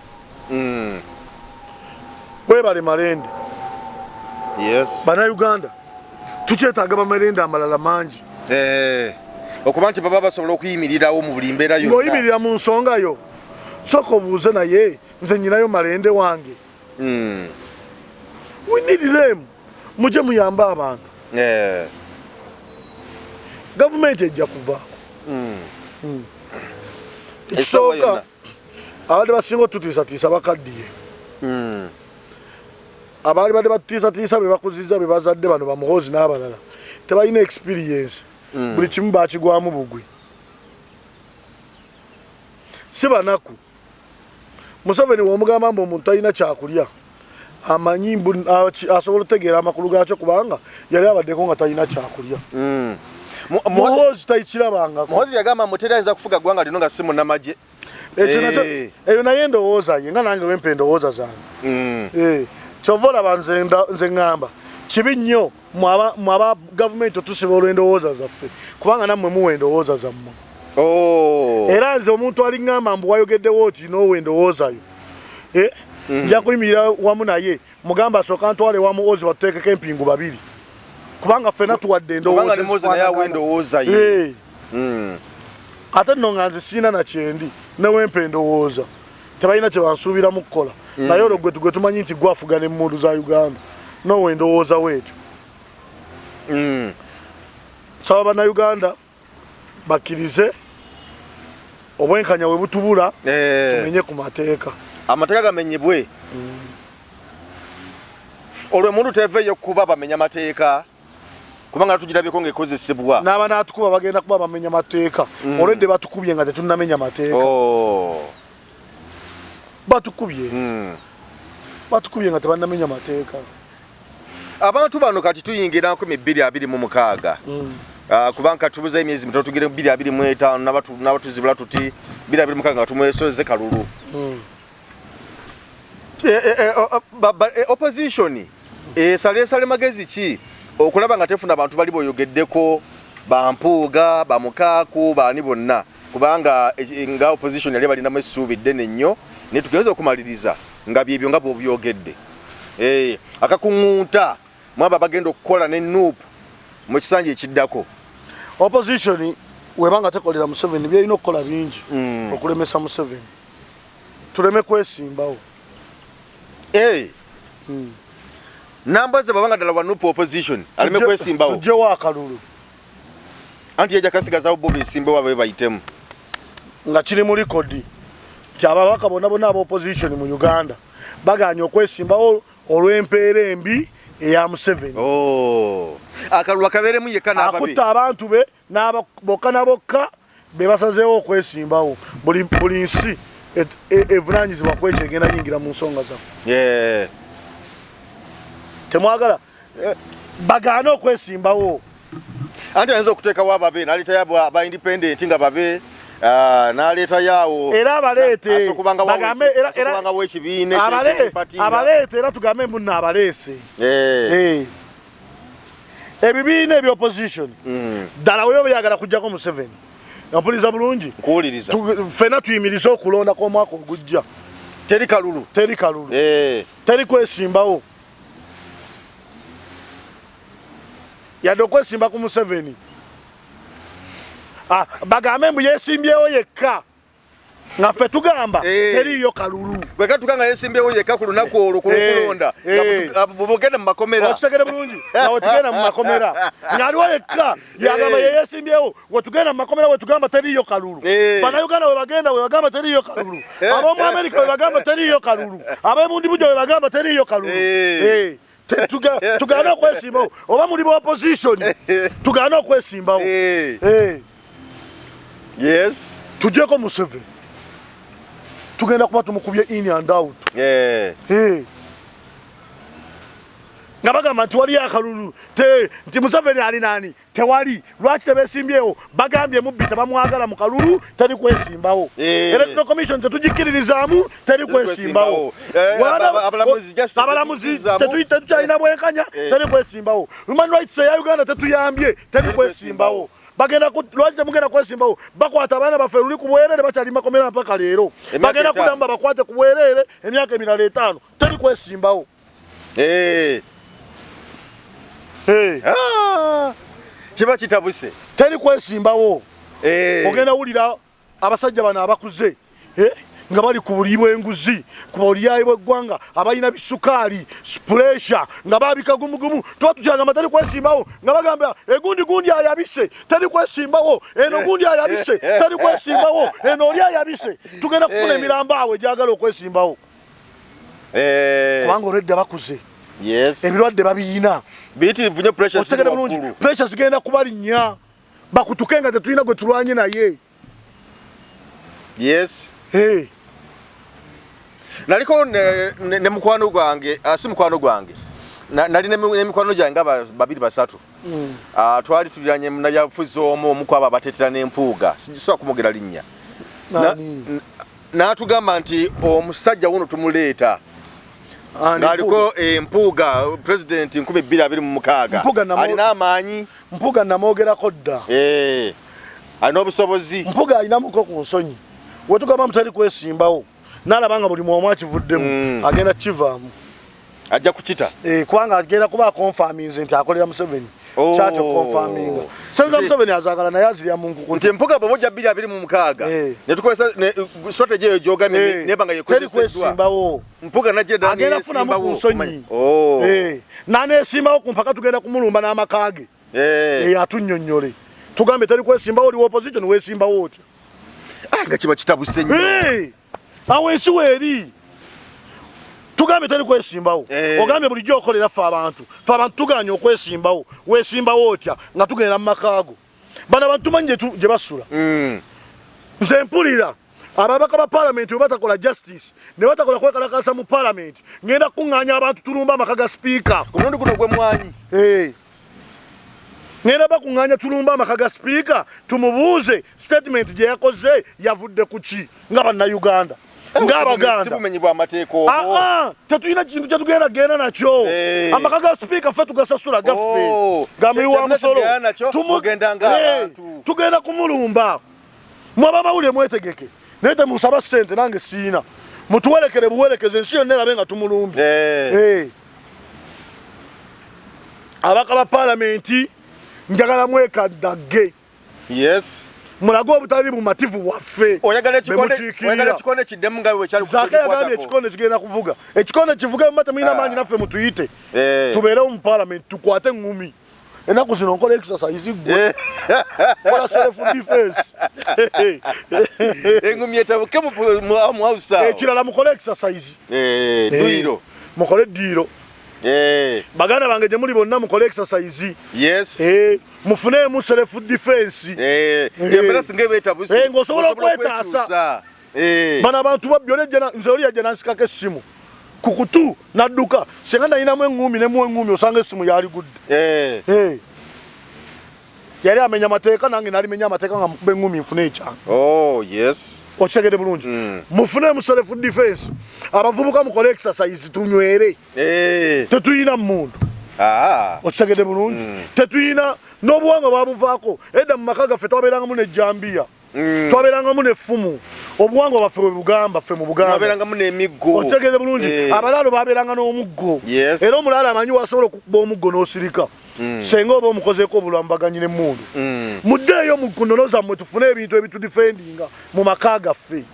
webale Marende bannayuganda tukyetaaga bamarende amalala mangi okuba nti baba basobola okuyimirirawo mu buli mbeera yonna ng'oyimirira mu nsonga yo sooka obuuze naye nze nyinayo Marende wange we need them mujje muyambe abantu gavumenti ejja kuvaako ekisooka abadde basinga otutiisatiisa bakaddiye abaali badde batutiisatiisa be bakuzizza be bazadde bano bamuhoozi n'abalala tebalina experience buli kimu bakigwamu bugwi si banaku Museveni w'omugamba mbu omuntu talina kyakulya amanyi asobola otegeera amakulu gaakyo kubanga yali abaddeko nga talina kyakulya muhoozi tayikirabangako muhoozi yagamba muterayinza kufuga ggwanga lino nga si munnamagye eyo naye endowooza ye nga nange wempa endowooza zange kyova olaba nze ŋŋamba kibi nnyo mwaba gavumenti otusiba olw'endowooza zaffe kubanga nammwe muwa endowooza zammwe era nze omuntu aliŋŋamba mbu wayogeddewo oti noowa endowoozayo nja kuyimirira wamu naye mugamba asooka ntwale wamu ozi batuteekeko empingu 2 kubanga ffena tuwadde endowooza ate nno nga nze siina nakyendi newempa endowooza tebalina kye bansuubiramu kukola naye olwo gwe tumanyi nti gwafuga n'emmundu za Uganda noowa endowooza weetyo saba bannayuganda bakkirize obwenkanya we butubula tumenye ku mateeka amateeka gamenyebwe olwo emundu teveeyo kuba bamenya mateeka kubanga tugirabyeko ng'ekozesebwa n'aba n'atukuba bagenda kuba bamenya mateeka olwedde batukubye nga tetunnamenya mateeka batukubye nga tebannamenya mateeka abantu bano kati tuyingira 2026 kubanga tubuza emyezi mitono tugire 2025 nabatuzibula tuti 2026 nga tumwesoze kalulu opposition sale magezi ki okulaba nga tefuna abantu bali boyogeddeko bampuuga bamukaaku bani bonna kubanga nga opposition yali balinamu essuubi ddene nnyo ne tugenza okumaliriza nga byebyo nga bw'obyogedde akakungunta mwaba bagenda okukola ne nuupu mu kisanja ekiddako opposition webanga tekolera Museveni byalina okukola bingi okulemesa Museveni tuleme kwesimbawo nambaze babanga ddala wanuupu opposition aleme kwesimbawo tujjewo akalulu anti yajja kasigazawo bo beesimbewo ababe bayitemu nga kiri mu likodi ti ababaka bonna aba opposition mu Uganda baganya okwesimbawo olw'empeera embi eya Museveni akalulu akabeeremu yekka n'ababe akutta abantu be bokka na bokka be basazeewo okwesimbawo buli nsi evunanyizibwa kwekyo egenda nyingira mu nsonga zaffe temwagala bagaane okwesimbawo anti ayinza okuteekawo ababe n'aleetayo aba independent nga babe n'aleeta yaawo era abaleete asokubangawo ekibiina abaleete era tugambe munno abaleese ebibiina ebyopposition ddala weyo beyagala kujjako Museveni mpuliriza bulungi nkuwuliriza ffenna tuyimirize okulonda kw'omwaka ogujja teri kalulu teri kwesimbawo yadde okwesimba ku Museveni bagambe mbu yeesimbyewo yekka nga ffe tugamba teriyo kalulu bwekatuka nga yeesimbyewo yekka ku lunaku olwo kulonda bwogenda mu makomera okitegere bulungi nga wetugenda mu makomera ng'aliwo yekka yagamba yeyeesimbyewo wetugenda mu makomera wetugamba teriyo kalulu bannayuganda webagenda webagamba teriyo kalulu ab'omu Amerika webagamba teriyo kalulu ab'ebundi bujo webagamba teriyo kalulu tugaana okwesimbawo oba muli ba opposition tugaana okwesimbawo yes tujjeko Museveni tugenda kuba tumukubye in and out nga bagamba nti wali akalulu nti Museveni ali nani tewali lwaki tebeesimbyewo bagambye mubbi tebamwagala mu kalulu teri kwesimbawo electoral commission tetugikiririzaamu teri kwesimbawo abalamuzi tetukyalina bwenkanya teri kwesimbawo human rights eya Uganda tetuyambye teri kwesimbawo lwaki temugenda kwesimbawo bakwata abaana baffe luli ku bwereere bakyali makomera mpaka leero bagenda kuddamu babakwate ku bwereere emyaka emirala 5 teri kwesimbawo kiba kitabuse teri kwesimbawo ogenda wulira abasajja bano abakuze nga bali ku buli bw'enguzi ku bulyayi bw'eggwanga abalina bisukaali pressure nga baabika gumugumu tuba tukyagamba teri kwesimbawo nga bagamba egundi ayabise teri kwesimbawo eno gundi ayabise teri kwesimbawo eno oli ayabise tugenda kufuna emirambo awo egyagala okwesimbawo kubanga olwedda bakuze ebirwadde babiyina biyitirivu nnyo pressure zigenda kubalinnya bakutuke nga tetulina gwe tulwanye naye naliko ne mukwano gwange si mukwano gwange nali n'emikwano gyange nga 2-3 twali tuliranye munabyabufuzi omu kwabo abateetera n'empuuga sigisobola kumugera linnya n'atugamba nti omusajja wuno tumuleeta ng'aliko empuuga pulezidenti 2026 alina amaanyi mpuuga namwogerako dda alina obusobozi mpuuga alinamuko ku nsonyi wetugamba mutali kwesimbawo n'alabanga buli mwomu akivuddemu agenda kukivaamu ajja kukita kubanga agenda kuba akonfaminze nti akolera Museveni kyakyo konfaminga senza Museveni azaagala naye azirya mu nkuku nti empuga bw'obojja 2026 ne tukozesa strategy eyo gyogamye nebanga yekozeseddwa mpuga najjeda agenda kufunamu ku nsonyi n'aneesimbawo ku mpaka tugenda kumulumba n'amaka ge atunnyonnyole tugambe teri kwesimbawo oli opposition weesimbawo otya nga kiba kitabuse nnyo awo ensi weeri tugambe teri kwesimbawo ogambe bulijjo okolera ffe abantu tuganye okwesimbawo weesimbawo otya nga tugenda mu makaago bano abantu tumanyi gye basula nze mpulira ababaka ba palamenti bwe batakola justice ne batakola kwekalakasa mu palamenti ngenda kuŋŋaanya abantu tulumba amaka ga sipiika ku mulundi guno gw'emmwanyi ngenda bakuŋŋaanya tulumba amaka ga sipiika tumubuuze statement gye yakoze yavudde ku ki nga bannayuganda ng'Abaganda tetulina kintu kyetugenda genda nakyo amaka ga sipiika ffe tugasasula gaffe gamuyiwa musolo tugenda kumulumba mwaba mawulire mwetegeke naye temusaba ssente nange siina mutuwerekere buwerekeze ensi yonna erabe nga tumulumbye. Abaka ba parliamenti njagala mwekadage. Yes. Mulago obutali bumativu waffe. Oyagala ekikone kiddemu nga bwe kyali kukwata. Zakaya ekikone kigenda kuvuga. Ekikone kivuga mata mulina manyi naffe mutuyite. Tubeerewo mu parliament tukwate ngumi. Enaku zino nkola exercise gwe. Kola self defense. Engumi etabuke mu house. Ekirala mukole exercise. Duiro. Mukole diro. Baganda bange gye muli bonna mukole exercise. Yes. Mufune mu self defense. Yembera singe betabuse. Ngosobola okwetaasa. Bana abantu babyole nze oli yajja nansikako essimu. Kukutu nadduka senga nalinamu engumi nemu osanga essimu yali gudde. Yali amenya amateeka nange nali menya amateeka nga mukube engumi nfune ekyanga. Oh yes. Okitegedde bulungi. Mufune mu self defense. Abavubuka mukole exercise tunywere. Tetuyina muntu. Okitegedde bulungi. Tetuyina n'obuwanga babuvaako. Edda mu maka gaffe twabeerangamu n'ejjambiya. Twabeerangamu n'effumu. Obuwangwa baffe bwe bugamba ffe mu Buganda. Twabeerangamu n'emiggo. Okitegedde bulungi. Abalaalo babeeranga n'omuggo. Era omulaalo amanyi wasobola okukuba omuggo n'osirika. Senga oba omukozeeko obulambaganye n'emmundu. Muddeeyo mu nnono zammwe tufune ebintu ebitudifendinga mu maka gaffe.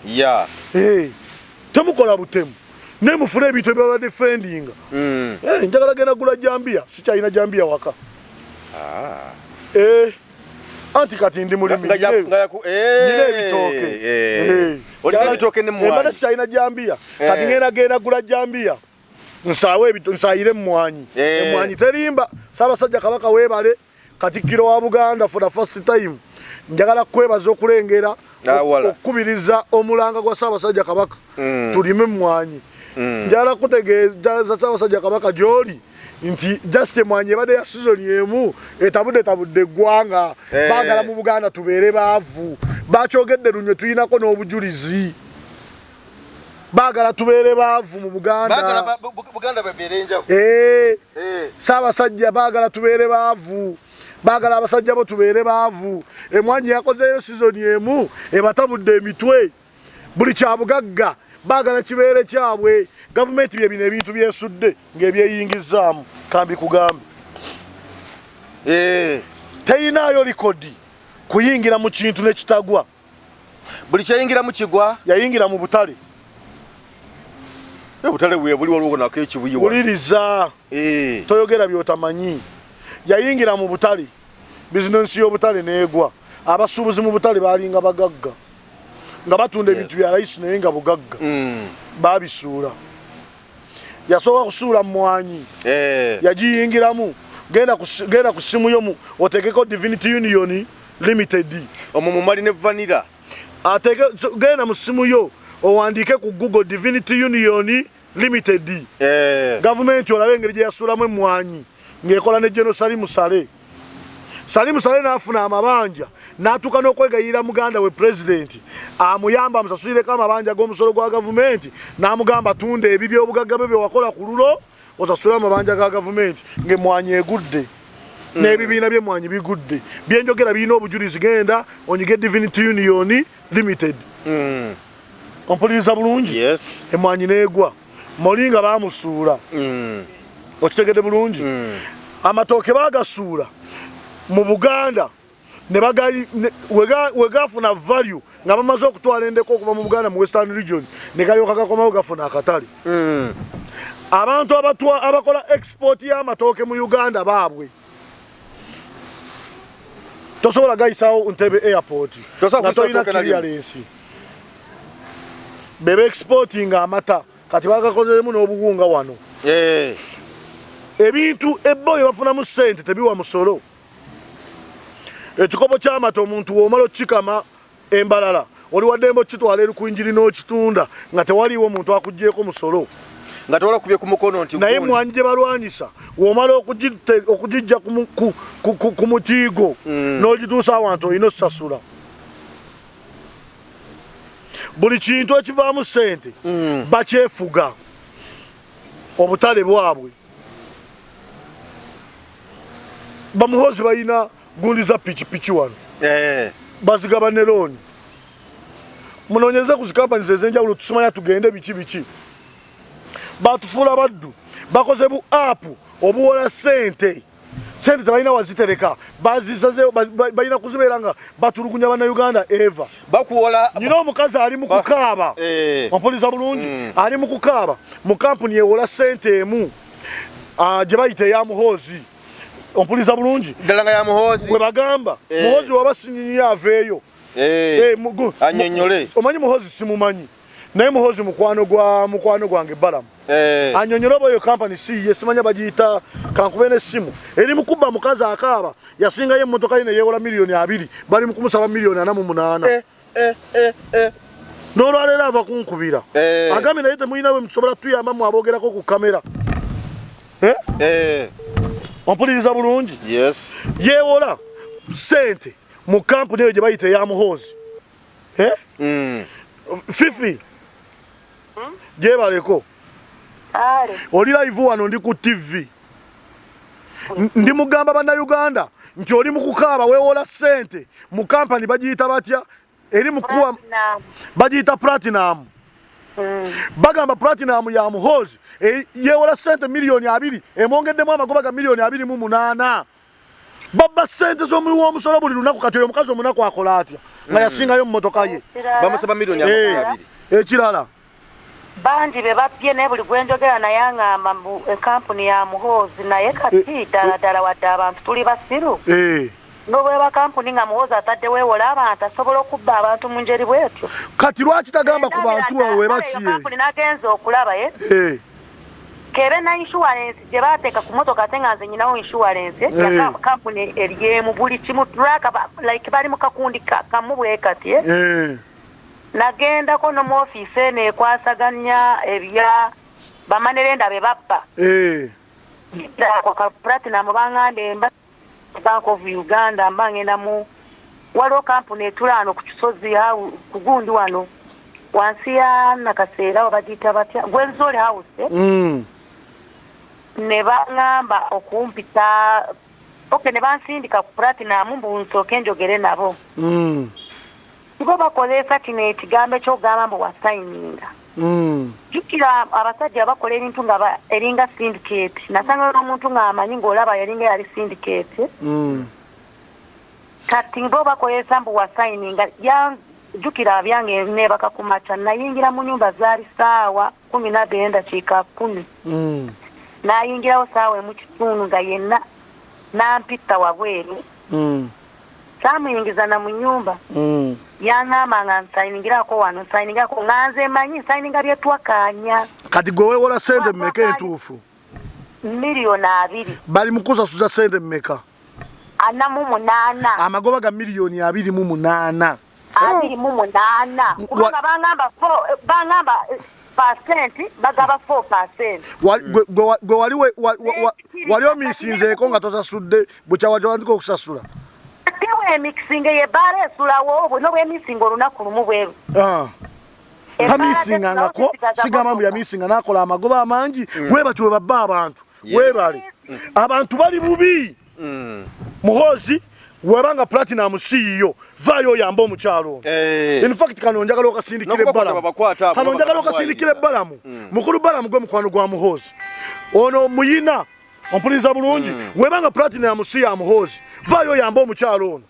Temukola butemu. Ne mufune ebintu ebibaba defendinga. Njagala genda gula jambiya. Sikyalina jambiya waka. Anti kati ndi mulimi. Nina ebitooke. Olina ebitooke ne mwanyi. Embala sikyalina jambiya. Kati genda gula jambiya. Nsayire mwanyi. Emwanyi terimba. Ssaabasajja Kabaka weebale Katikkiro wa Buganda for the first time. Njagala kwebaza okulengera okukubiriza omulanga gwa Ssaabasajja Kabaka. Tulime mwanyi. Njagala kutegeeza Ssaabasajja Kabaka gy'oli nti just emwanyi ebadde ya season emu etabudde eggwanga. Baagala mu Buganda tubeere baavu. Bakyogedde lunywe tuyinako n'obujulizi. Baagala tubeere baavu mu Buganda. Baagala Buganda babeere enjavu. Ssaabasajja baagala tubeere baavu. Baagala abasajja bo tubeere baavu. Emwanyi yakozeeyo season emu ebatabudde emitwe. Buli kya bugagga baagala kibeere kyabwe. Gavumenti bye bino ebintu byesudde ng'ebyeyingizzaamu kambi kugambe. Teyinaayo likodi kuyingira mu kintu ne kitagwa. Buli kyayingira mu kigwa. Yayingira mu butale. Butale bwe buli waliwo nako ekibuyiwa. Wuliriza. Toyogera by'otamanyi. Yayingira mu butale. Bizinensi y'obutale n'egwa. Abasuubuzi mu butale baalinga bagagga. Nga batunda ebintu bya layisi naye nga bugagga. Baabisuula. Yasobola kusuula mwanyi. Yagiyingiramu. Genda ku ssimu yo oteekeko Divinity Union Limited. Omwo mu mali ne vanilla. Genda mu ssimu yo owandiike ku Google Divinity Union Limited. Gavumenti olabe engeri gye yasuulamu emmwanyi ng'ekola ne General Salimu Sale n'afuna amabanja n'atuuka n'okwegayirira muganda we pulezidenti amuyamba amusasulireko amabanja g'omusolo gwa gavumenti n'amugamba tunda ebi by'obugagga bye wakola ku lulo osasule amabanja ga gavumenti ng'emmwanyi egudde n'ebibiina by'emmwanyi bigudde. Byenjogera birina obujulizi, genda onyige Divinity Union Limited. Ompuliriza bulungi. Emmwanyi n'egwa Molinga baamusuula. Okitegedde bulungi. Amatooke baagasuula mu Buganda wegafuna value nga bamaze okutwala endeko okuva mu Buganda mu Western Region ne galyoka gakomawo gafuna akatale. Abantu abakola export y'amatooke mu Uganda baabwe tosobola gayisawo Ntebe airport nga tolina clearance. Bebe exporting amata kati bagakozemu n'obuwunga wano. Ebintu ebboyo bafunamu ssente tebiwa musolo. Ekikopo ky'amata omuntu w'omala okikama embalala oli waddembe okitwala eri ku njiri n'okitunda nga tewaliwo omuntu akuggyeeko musolo. Nga tewala kubye ku mukono nti naye emmwanyi gye balwanyisa w'omala okugijja ku mutiigo n'ogituusa awantu olina osasula. Buli kintu ekivaamu ssente bakyefuga obutale bwabwe. Bamuhozi balina gundi za pichipichi wano. Bazigaba ne looni. munonyeze ku zikampani ezenjawulo tusomaya tugende biki batufuula baddu bakoze bu app obuwola sente tebalina wazitereka bazisaze balina kuzibeera nga batulugunya bannayuganda eva bakuwola nyina omukazi ali mu kukaaba ompuliriza bulungi ali mu kukaaba mu kampuni ewola sente emu gye bayita eya muhoozi ompuliriza bulungi ddala nga ya muhoozi bwe bagamba muhoozi waba sinyinya aveeyo annyonnyole omanyi muhoozi simumanyi naye muhoozi mukwano gwange balamu anyonyole oba eyo kampani siye simanya bagiyita kankube n'essimu eri mukubba mukazi akaaba yasingayo emmotoka ye neyeewola $2,000,000 bali mu kumusaba $4,800,000 n'olwaleero ava kunkubira agambye naye temulinawe musobola tuyambamu aboogerako ku kamera ompuliriza bulungi yeewola sente mu kampuni eyo gye bayita eya muhoozi fifi gyebaleko oli live wano ndi ku TV ndi mugamba bannayuganda nti oli mu kukaaba weewola sente mu kampani bagiyita batya eri mukuwa bagiyita platinum bagamba platinum ya muhoozi yeewola sente $2,000,000 emwongeddemu amagoba ga $2,800,000 babba sente z'omuwi w'omusolo buli lunaku kati oyo omukazi omunaku akola atya nga yasingayo mu motoka ye bamusaba $2,000,000 ekirala banji be bappye naye buli gwenjogera naye aŋŋamba mu kampuni ya muhoozi naye kati ddala wadde abantu tuli basiru n'obweba kampuni nga muhoozi atadde weewola abantu asobola okubba abantu mu ngeri bwetyo kati lwaki tagamba ku bantu awo webakiye kampuni nagenza okulaba kebe na insurance gye baateeka ku motoka ate nga nze nyinawo insurance ya kampuni eryemu buli kimu traka like bali mu kakundi kamu bwe kati nagendako no mu ofiisi eno ekwasaganya ebya bamanerenda be bappa ako ka platinum bangande Bank of Uganda mbangenda mu waliwo kampuni etulaano ku kisozi ku gundi wano wansi ya nakaseera wabagiyita batya Gwenzole House ne baŋŋamba okumpita ne bansindika ku platinum mbu nsooke njogere nabo ibo bakozesa kino ekigambo ekyogamba mbu wasayininga jjukira abasajja bakola ebintu nga eringa syndicate nasanga n'omuntu ng'amanyi ng'olaba yalinga yali syndicate kati bo bakozesa mbu wasayininga jjukira byange neebaka ku makya nayingira mu nnyumba zaali ssaawa 12:10 nayingirawo ssaawa emu kitundu nga yenna nampitta wabweru saamuyingiza na mu nnyumba yaŋŋamba nga nsayiningirako wano nsayiningirako nga nze manyi nsayininga byetwakanya kati gwe weewola sente mmeka entuufu $2,000,000 bali mu kusasuza sente mmeka 48 amagoba ga $2,800,000 kubanga baŋŋamba percent bagaba 4%. Gwe wali omisinzeeko nga tosasudde bukyawatandika okusasula tewe mixing ye bare esulawo bwe no bwe mixing olunaku lumu bweru tamisinga ngako sigamba mbu yamisinga nakola amagoba amangi webatyo we babba abantu webali abantu bali bubi muhoozi webanga platinum CEO vayo yamba omukyalo in fact kanonjagala okasindikire balamu kanonjagala okasindikire balamu mukulu balamu gwe mukwano gwa muhoozi ono muyina ompuliriza bulungi webanga platinum CEO muhoozi vayo yamba omukyalo ono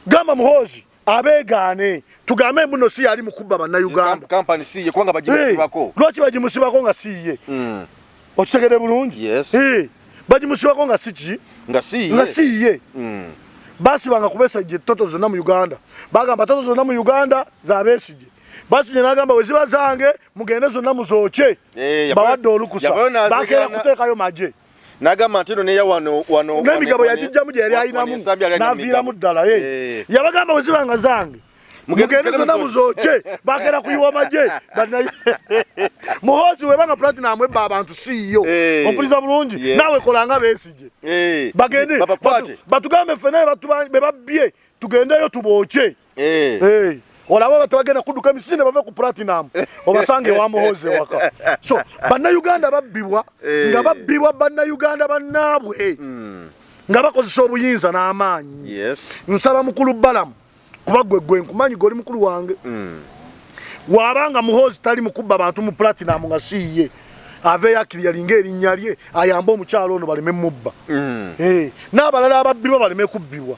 gamba muhoozi abeegaane tugambe muno si yali mukubba bannayuganda kampani siye kubanga bagimusibako lwaki bagimusibako nga siye okitegere bulungi bagimusibako nga siki nga siye basibanga kubesajja toto zonna mu Uganda bagamba toto zonna mu Uganda za Besigye basije nagamba weziba zange mugende zonna muzooche bawadde olukusa bakera kuteekayo maje nagamba ntino neya wano n'emigabo yagijjamu gye yali ayinamu n'aviiramu ddala yabagamba wezibanga zange mugende zonna muzooche bakera kuyiwa maje muhoozi webanga platinum ebba abantu siyo ompuliriza bulungi nawe kolanga Besigye bagende batugambe ffene be babbye tugendeyo tubooche olaba batagenda kuduka emisinde bave ku platinum obasange wa muhoozi waka so bannayuganda babbibwa nga babbibwa bannayuganda bannaabwe nga bakozesa obuyinza n'amaanyi nsaba mukulu balamu kuba gwe nkumanyi goli mukulu wange wabanga muhozi tali mukubba abantu mu platinum nga siye ave yakiri yalinga erinnya lye ayamba omukyalo ono baleme mubba n'abalala ababbirwa baleme kubbibwa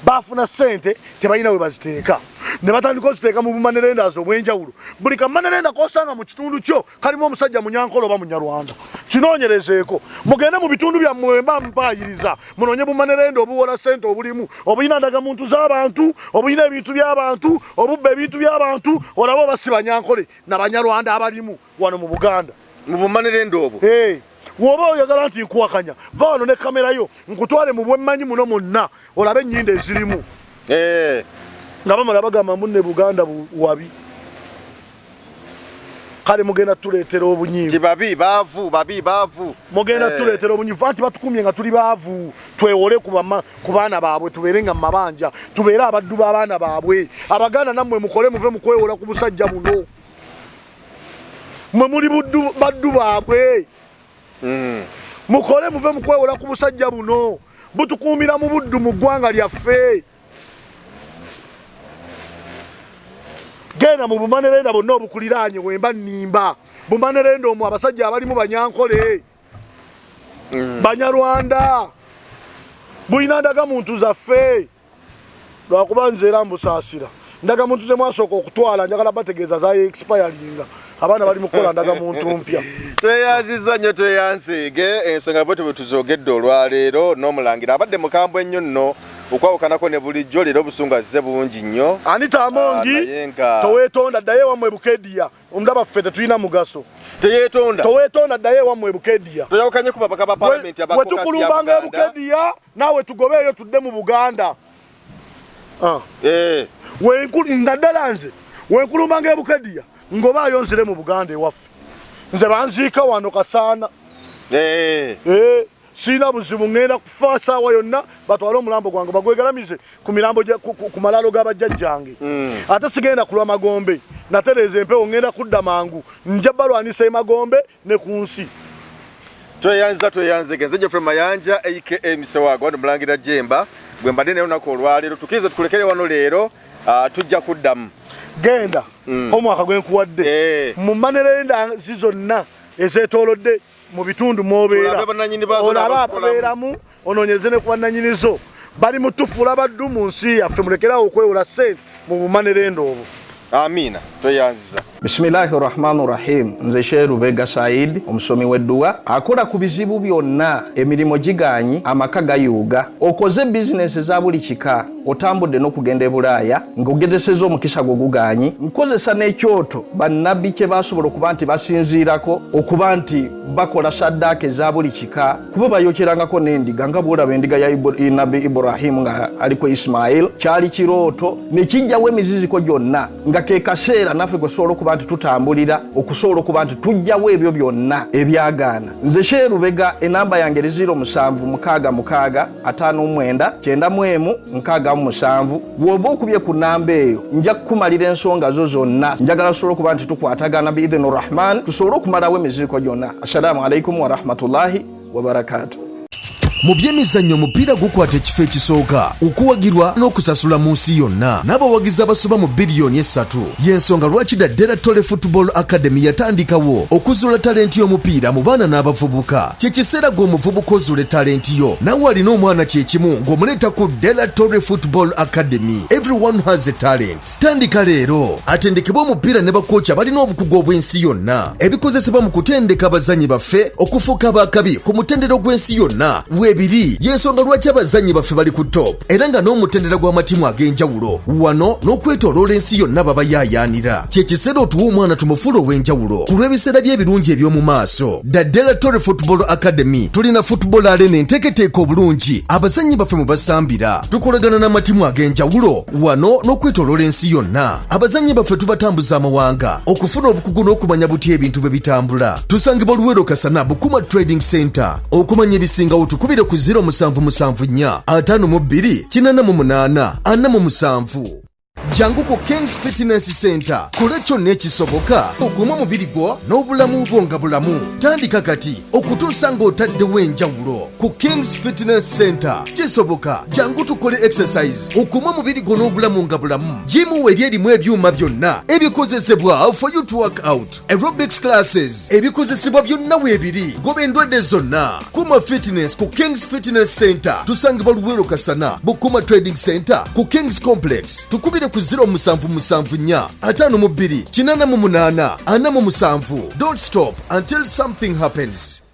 bafuna sente tebalina we baziteeka ne batandika oziteeka mu bumanerendazi obw'enjawulo buli kamanerenda kosanga mu kitundu kyo kalimu omusajja munyankole oba munyarwanda kinoonyerezeeko mugende mu bitundu byammwe mba mpayiriza munoonye bumanerenda obuwola sente obulimu obuyina ndagamuntu z'abantu obuyina ebintu by'abantu obubba ebintu by'abantu olaba obasi banyankole na banyarwanda abalimu wano mu Buganda mu bumanerenda obwo woba oyagala nti nkuwakanya va wano ne kamera yo nkutwale mu bwemmanyi muno mwonna olabe ennyinda ezirimu nga bamala bagamba munne Buganda wabi kale mugenda tuleetera obunyiivu babi baavu mugenda tuleetera obunyiivu anti batukumye nga tuli baavu twewole ku baana baabwe tubeere nga mu mabanja tubeere abaddu b'abaana baabwe Abaganda nammwe mukole muve mu kwewola ku busajja buno mwe muli baddu baabwe mukole muve mu kwewola ku busajja buno butukuumira mu buddu mu ggwanga lyaffe genda mu bumanerenda bonna obukuliraanye wemba nnimba bumanerenda omwo abasajja abalimu banyankole banyarwanda bulina ndagamuntu zaffe lwakuba nze era mbusaasira ndagamuntu ze mwasooka okutwala njagala bategeeza za expiringa abaana bali mukola ndagamuntu mpya tweyanziza nnyo tweyanzeege ensonga bwe tuzogedde olwaleero n'omulangira abadde mukambwe ennyo nno okwawukanako ne bulijjo leero obusungu azze bungi nnyo Anita Amongi toweetonda ddayo ewammwe Bukedia omulaba ffe tetulina mugaso toweetonda ddayo ewammwe Bukedia toyawukanye ku babaka ba palamenti wetukulumbanga Bukedia naawe tugobeeyo tudde mu Buganda naddala nze wenkulumbanga Bukedia ngobaayo nzire mu Buganda ewaffe nze banziika wano Kasaana sina buzibu ngenda kufa saawa yonna batwale omulambo gwange bagwegalamize ku mirambo ku malalo g'abajjajjange ate sigenda kulwa Magombe natereeza empewo ngenda kudda mangu nja balwanisa Magombe ne ku nsi tweyanze genze Geoffrey Mayanja aka Mr. Wagwan Mulangira Jemba gwe mbadde naye olunaku olwaleero tukiriza tukulekere wano leero tujja kuddamu genda omwaka gwenkuwadde mu manerenda zizonna ezeetoolodde mu bitundu mwobeera olaba ababeeramu onoonyeze ne ku bannannyinizo bali mutufuula baddu mu nsi yaffe mulekerawo okwewola sente mu bumanerenda obwo Amina toyanziza Bismillahirrahmanirrahim nze Sheru Bega Said omusomi w'edduwa akola ku bizibu byonna emirimu giganyi amaka gayuuga okoze bizinesi za buli kika otambudde n'okugenda e Bulaaya ng'ogezesezza omukisa gwo guganyi nkozesa n'ekyoto bannabbi kye basobola okuba nti basinziirako okuba nti bakola saddaaka eza buli kika kuba bayokyerangako n'endiga nga bw'olaba endiga ya nabbi Ibrahimu nga aliko Ismail kyali kirooto ne kijjawo emiziziko gyonna nga ke kaseera naffe gwe sobola okuba nti tutambulira okusobola okuba nti tujjawo ebyo byonna ebyagaana nze Sheru Bega enamba yange 0756599997 bw'oba okubye ku namba eyo nja kukumalira ensonga zo zonna njagala tusobole okuba nti tukwatagana biidhini rahman tusobole okumalawo emiziriko gyonna. Assalamu alaikum warahmatullahi wabarakatuh. mu byemizannyo omupiira gukwata ekifo ekisooka okuwagirwa n'okusasula mu nsi yonna n'abawagizi abasoba mu biliyoni 3 y'ensonga lwaki Daddera Tole Football Academy yatandikawo okuzuula talenti y'omupiira mu baana n'abavubuka. Kye kiseera gw'omuvubuka ozuule talenti yo nawe alina omwana kyekimu ng'omuleeta ku Daddera Tole Football Academy. Everyone has a talent. Tandika leero atendekebwa omupiira ne bakooki abalina obukugu obw'ensi yonna ebikozesebwa mu kutendeka abazannyi baffe okufuuka abakabi ku mutendero gw'ensi yonna ebiri y'ensonga lwaki abazannyi baffe bali ku top era nga n'omutendera gw'amatimu ag'enjawulo wano n'okwetooloola ensi yonna baba yaayaanira. Kye kiseera otuwa omwana tumufuula ow'enjawulo ku lw'ebiseera by'ebirungi eby'omu maaso. Daddera Tole Football Academy tulina football arena enteeketeeka obulungi abazannyi baffe mu basambira tukolagana n'amatimu ag'enjawulo wano n'okwetooloola ensi yonna. Abazannyi baffe tubatambuza amawanga okufuna obukugu n'okumanya butya ebintu bwe bitambula. Tusangibwa Luweero Kasana Bukuma Trading Center. Okumanya ebisingawo tukubire ku 0774 52 88 47. jangu ku Kings Fitness Center kole kyonna ekisoboka okuuma omubiri gwo n'obulamu bwo nga bulamu. Tandika kati okutuusa ng'otaddewo enjawulo ku Kings Fitness Center. Kisoboka, jangu tukole exercise okuuma omubiri gwo n'obulamu nga bulamu. Jimu eri erimu ebyuma byonna ebikozesebwa for you to work out. Aerobics classes ebikozesebwa byonna weebiri goba endwadde zonna. Kuma Fitness ku Kings Fitness Center tusangibwa Luweero Kasana Bukuma Trading Center ku Kings Complex. Tukubire ku 0774 52 88 47. Don't stop until something happens.